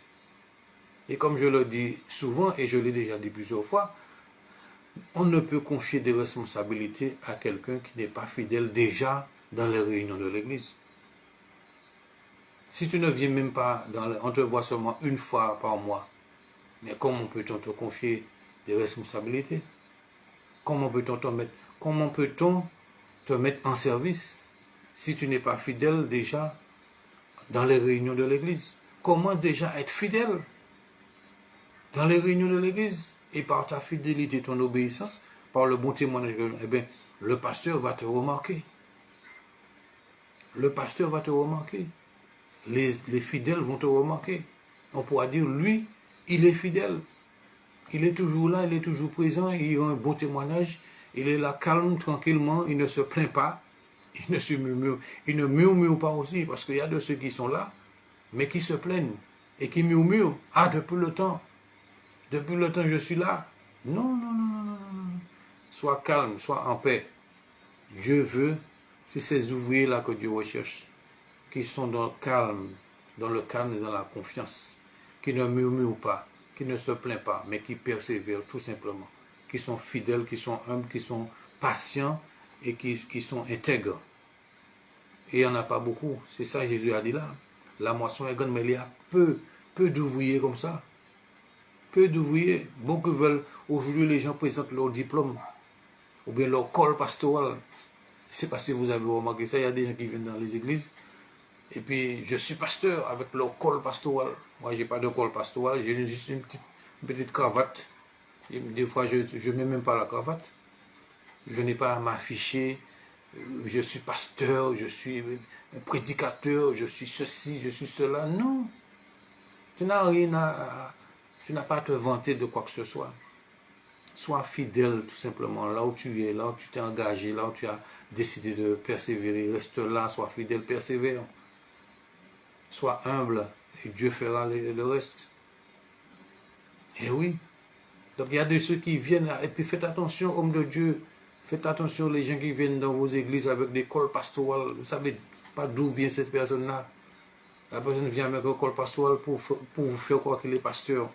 Et comme je le dis souvent, et je l'ai déjà dit plusieurs fois, on ne peut confier des responsabilités à quelqu'un qui n'est pas fidèle déjà dans les réunions de l'église. Si tu ne viens même pas, on te voit seulement une fois par mois, mais comment peut-on te confier des responsabilités? Comment peut-on te mettre en service si tu n'es pas fidèle déjà dans les réunions de l'église? Comment déjà être fidèle dans les réunions de l'église? Et par ta fidélité, ton obéissance, par le bon témoignage, eh bien, le pasteur va te remarquer. Le pasteur va te remarquer. Les fidèles vont te remarquer. On pourra dire, lui, il est fidèle. Il est toujours là, il est toujours présent, il a un bon témoignage, il est là calme, tranquillement, il ne se plaint pas, il ne murmure pas aussi, parce qu'il y a de ceux qui sont là, mais qui se plaignent. et qui murmure, ah, depuis le temps je suis là. Non, non, non, non, non, non. Sois calme, sois en paix. Dieu veut, c'est ces ouvriers-là que Dieu recherche, qui sont dans le calme et dans la confiance, qui ne murmurent pas, qui ne se plaignent pas, mais qui persévèrent tout simplement, qui sont fidèles, qui sont humbles, qui sont patients et qui sont intègres. Et il n'y en a pas beaucoup. C'est ça Jésus a dit là. La moisson est grande, mais il y a peu d'ouvriers comme ça. Peu d'ouvriers. Beaucoup veulent, aujourd'hui les gens présentent leur diplôme, ou bien leur col pastoral. Je ne sais pas si vous avez remarqué ça, il y a des gens qui viennent dans les églises, et puis je suis pasteur avec leur col pastoral. Moi, je n'ai pas de col pastoral, j'ai juste une petite cravate. Et des fois, je ne mets même pas la cravate. Je n'ai pas à m'afficher. Je suis pasteur, je suis prédicateur, je suis ceci, je suis cela. Non. Tu n'as rien tu n'as pas à te vanter de quoi que ce soit. Sois fidèle tout simplement là où tu es, là où tu t'es engagé, là où tu as décidé de persévérer. Reste là, sois fidèle, persévère. Sois humble et Dieu fera le reste. Et oui. Donc il y a de ceux qui viennent, et puis faites attention, hommes de Dieu. Faites attention les gens qui viennent dans vos églises avec des cols pastorales. Vous ne savez pas d'où vient cette personne-là. La personne vient avec un col pastoral pour vous faire croire qu'il est pasteur.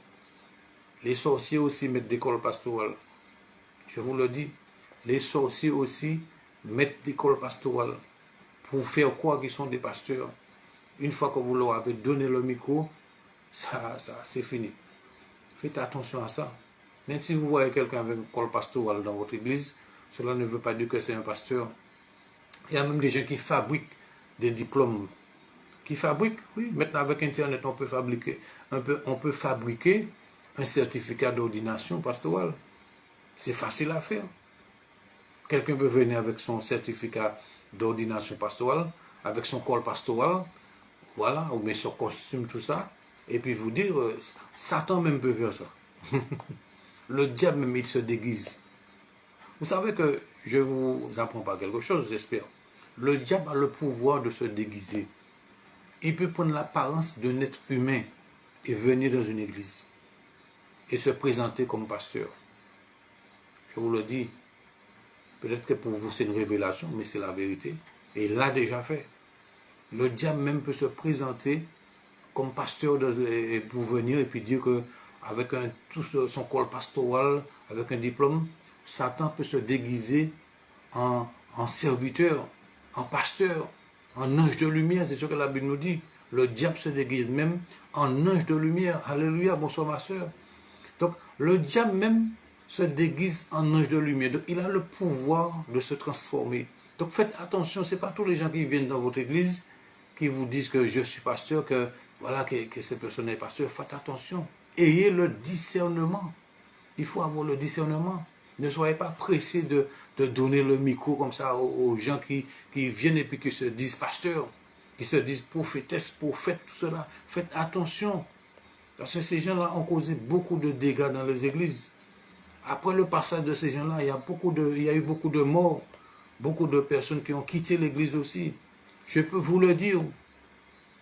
Les sorciers aussi mettent des cols pastorales. Je vous le dis. Les sorciers aussi mettent des cols pastorales pour faire croire qu'ils sont des pasteurs. Une fois que vous leur avez donné le micro, ça c'est fini. Faites attention à ça. Même si vous voyez quelqu'un avec un col pastoral dans votre église, cela ne veut pas dire que c'est un pasteur. Il y a même des gens qui fabriquent des diplômes. Qui fabriquent, oui, maintenant avec Internet, on peut fabriquer un certificat d'ordination pastorale. C'est facile à faire. Quelqu'un peut venir avec son certificat d'ordination pastorale, avec son col pastoral, voilà, ou bien son costume, tout ça, et puis vous dire, Satan même peut faire ça. Le diable même, il se déguise. Vous savez que je ne vous apprends pas quelque chose, j'espère. Le diable a le pouvoir de se déguiser. Il peut prendre l'apparence d'un être humain et venir dans une église et se présenter comme pasteur. Je vous le dis, peut-être que pour vous c'est une révélation, mais c'est la vérité. Et il l'a déjà fait. Le diable même peut se présenter comme pasteur pour venir et puis dire que avec tout son col pastoral, avec un diplôme, Satan peut se déguiser en serviteur, en pasteur, en ange de lumière, c'est ce que la Bible nous dit. Le diable se déguise même en ange de lumière. Alléluia, bonsoir ma soeur. Donc, le diable même se déguise en ange de lumière. Donc, il a le pouvoir de se transformer. Donc, faites attention, ce n'est pas tous les gens qui viennent dans votre église qui vous disent que je suis pasteur, que voilà, que cette personne est pasteur. Faites attention. Ayez le discernement. Il faut avoir le discernement. Ne soyez pas pressés de donner le micro comme ça aux gens qui viennent et puis qui se disent pasteurs, qui se disent prophétesse, prophète, tout cela. Faites attention. Parce que ces gens-là ont causé beaucoup de dégâts dans les églises. Après le passage de ces gens-là, il y a eu beaucoup de morts, beaucoup de personnes qui ont quitté l'église aussi. Je peux vous le dire.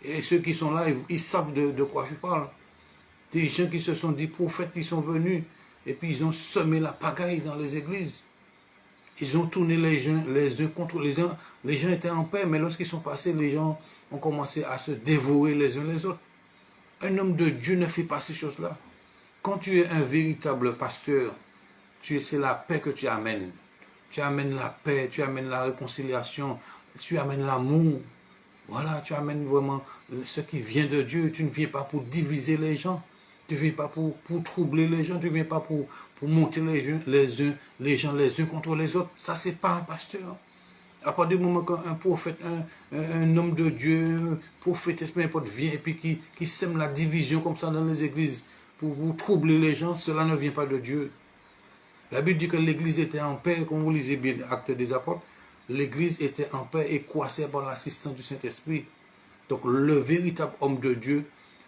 Et ceux qui sont là, ils savent de quoi je parle. Des gens qui se sont dit prophètes, qui sont venus, et puis ils ont semé la pagaille dans les églises. Ils ont tourné les uns contre les uns. Les gens étaient en paix, mais lorsqu'ils sont passés, les gens ont commencé à se dévorer les uns les autres. Un homme de Dieu ne fait pas ces choses-là. Quand tu es un véritable pasteur, c'est la paix que tu amènes. Tu amènes la paix, tu amènes la réconciliation, tu amènes l'amour. Voilà, tu amènes vraiment ce qui vient de Dieu. Tu ne viens pas pour diviser les gens. Tu ne viens pas pour troubler les gens. Tu ne viens pas pour monter les gens les uns contre les autres. Ça, c'est pas un pasteur. À partir du moment qu'un prophète, un homme de Dieu, prophète, peu importe, vient et puis qui sème la division comme ça dans les églises pour troubler les gens, cela ne vient pas de Dieu. La Bible dit que l'église était en paix, comme vous lisez bien Actes des Apôtres, l'église était en paix et croissait par l'assistance du Saint-Esprit. Donc le véritable homme de Dieu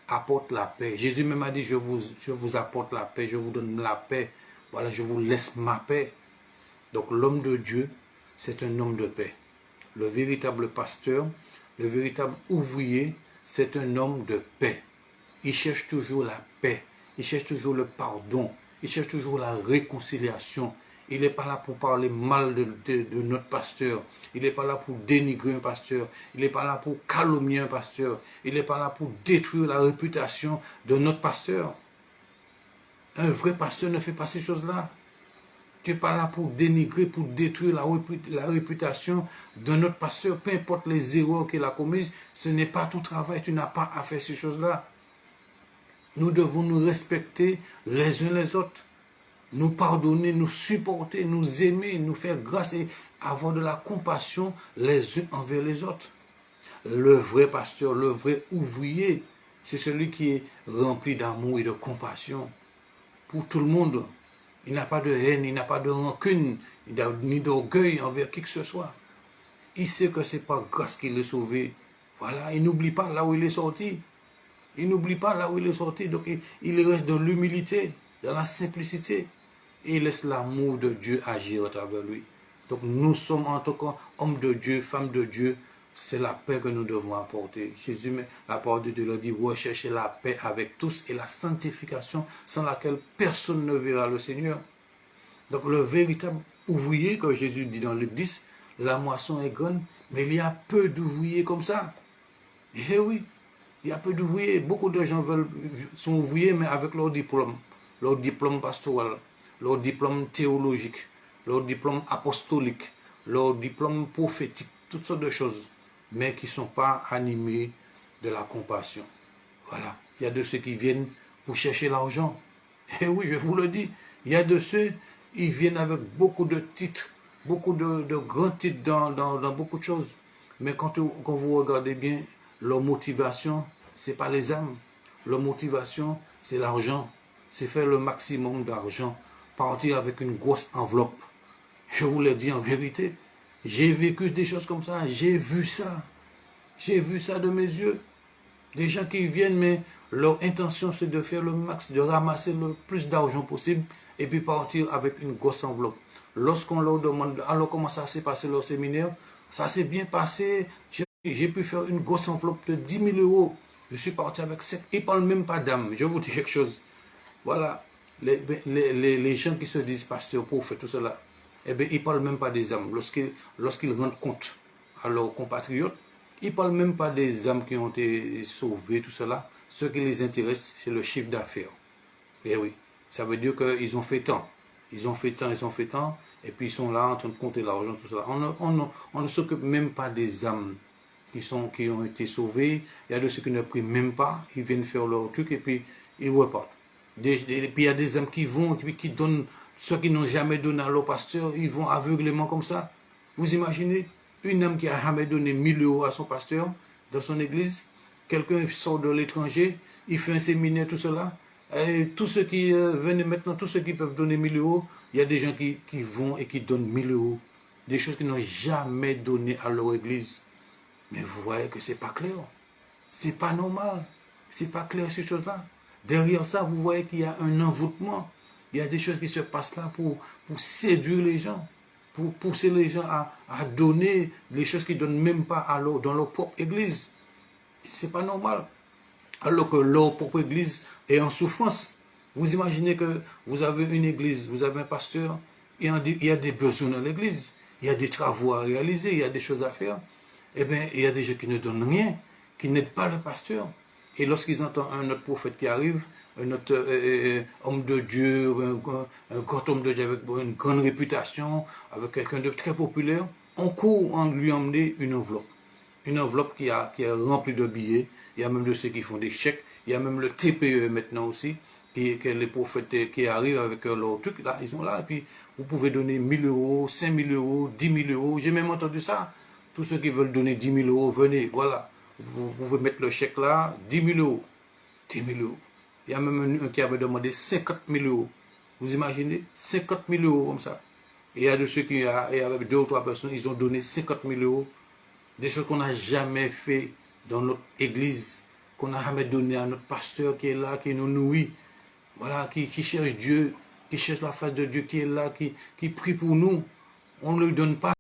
apporte la paix. Jésus même a dit, je vous apporte la paix, je vous donne la paix. Voilà, je vous laisse ma paix. Donc l'homme de Dieu, c'est un homme de paix. Le véritable pasteur, le véritable ouvrier, c'est un homme de paix. il cherche toujours la paix, il cherche toujours le pardon, il cherche toujours la réconciliation. Il n'est pas là pour parler mal de notre pasteur. Il n'est pas là pour dénigrer un pasteur. Il n'est pas là pour calomnier un pasteur. Il n'est pas là pour détruire la réputation de notre pasteur. Un vrai pasteur ne fait pas ces choses-là. Tu n'es pas là pour dénigrer, pour détruire la réputation de notre pasteur. Peu importe les erreurs qu'il a commises, ce n'est pas ton travail. Tu n'as pas à faire ces choses-là. Nous devons nous respecter les uns les autres. Nous pardonner, nous supporter, nous aimer, nous faire grâce et avoir de la compassion les uns envers les autres. Le vrai pasteur, le vrai ouvrier, c'est celui qui est rempli d'amour et de compassion pour tout le monde. Il n'a pas de haine, il n'a pas de rancune, ni d'orgueil envers qui que ce soit. Il sait que ce n'est pas grâce qu'il est sauvé. Voilà, il n'oublie pas là où il est sorti. Il n'oublie pas là où il est sorti. Donc il reste dans l'humilité, dans la simplicité. Et il laisse l'amour de Dieu agir à travers lui. Donc nous sommes en tant qu'hommes de Dieu, femmes de Dieu, c'est la paix que nous devons apporter. Jésus, la parole de Dieu leur dit, recherchez la paix avec tous et la sanctification sans laquelle personne ne verra le Seigneur. Donc le véritable ouvrier, que Jésus dit dans Luc 10, la moisson est grande, mais il y a peu d'ouvriers comme ça. Eh oui, il y a peu d'ouvriers. Beaucoup de gens sont ouvriers, mais avec leur diplôme pastoral, leur diplôme théologique, leur diplôme apostolique, leur diplôme prophétique, toutes sortes de choses, mais qui ne sont pas animés de la compassion. Voilà. Il y a de ceux qui viennent pour chercher l'argent. Et oui, je vous le dis, il y a de ceux, ils viennent avec beaucoup de titres, beaucoup de grands titres dans beaucoup de choses. Mais quand vous regardez bien, leur motivation, ce n'est pas les âmes. Leur motivation, c'est l'argent. C'est faire le maximum d'argent. Partir avec une grosse enveloppe. Je vous le dis en vérité. J'ai vécu des choses comme ça. J'ai vu ça. J'ai vu ça de mes yeux. Des gens qui viennent, mais leur intention, c'est de faire le max, de ramasser le plus d'argent possible et puis partir avec une grosse enveloppe. Lorsqu'on leur demande, alors comment ça s'est passé leur séminaire, ça s'est bien passé. J'ai pu faire une grosse enveloppe de 10 000 euros. Je suis parti avec 7. Ils ne parlent même pas d'âme. Je vous dis quelque chose. Voilà. Les gens qui se disent pasteurs, prophètes, tout cela, eh bien, ils ne parlent même pas des âmes. Lorsqu'ils rendent compte à leurs compatriotes, ils ne parlent même pas des âmes qui ont été sauvées, tout cela. Ce qui les intéresse, c'est le chiffre d'affaires. Et oui, ça veut dire qu'ils ont fait tant. Ils ont fait tant, et puis ils sont là en train de compter l'argent, tout cela. On ne s'occupe même pas des âmes qui ont été sauvées. Il y a de ceux qui ne prient même pas, ils viennent faire leur truc, et puis ils repartent. Et puis il y a des âmes qui vont, et puis qui donnent, ceux qui n'ont jamais donné à leur pasteur, ils vont aveuglément comme ça. Vous imaginez une âme qui n'a jamais donné 1 000 euros à son pasteur dans son église, quelqu'un sort de l'étranger, il fait un séminaire, tout cela, et tous ceux qui viennent maintenant, tous ceux qui peuvent donner 1 000 euros, il y a des gens qui vont et qui donnent 1 000 euros, des choses qu'ils n'ont jamais donné à leur église. Mais vous voyez que ce n'est pas clair, c'est pas normal, c'est pas clair ces choses-là. Derrière ça, vous voyez qu'il y a un envoûtement, il y a des choses qui se passent là pour séduire les gens, pour pousser les gens à donner les choses qu'ils ne donnent même pas dans leur propre église. Ce n'est pas normal. Alors que leur propre église est en souffrance. Vous imaginez que vous avez une église, vous avez un pasteur, il y a des besoins dans l'église, il y a des travaux à réaliser, il y a des choses à faire. Eh bien, il y a des gens qui ne donnent rien, qui n'aident pas le pasteur. Et lorsqu'ils entendent un autre prophète qui arrive, un autre homme de Dieu, un grand homme de Dieu avec une grande réputation, avec quelqu'un de très populaire, on court en lui emmener une enveloppe. Une enveloppe qui est remplie de billets. Il y a même de ceux qui font des chèques. Il y a même le TPE maintenant aussi, que les prophètes qui arrivent avec leur truc, là, ils sont là. Et puis, vous pouvez donner 1 000 euros, 5 000 euros, 10 000 euros. J'ai même entendu ça. Tous ceux qui veulent donner 10 000 euros, venez, voilà. Vous pouvez mettre le chèque là, 10 000 euros. 10 000 euros. Il y a même un qui avait demandé 50 000 euros. Vous imaginez 50 000 euros comme ça. Et il y a de ceux qui, avec 2 ou 3 personnes, ils ont donné 50 000 euros. Des choses qu'on n'a jamais fait dans notre église, qu'on n'a jamais donné à notre pasteur qui est là, qui nous nourrit. Voilà, qui cherche Dieu, qui cherche la face de Dieu, qui est là, qui prie pour nous. On ne lui donne pas.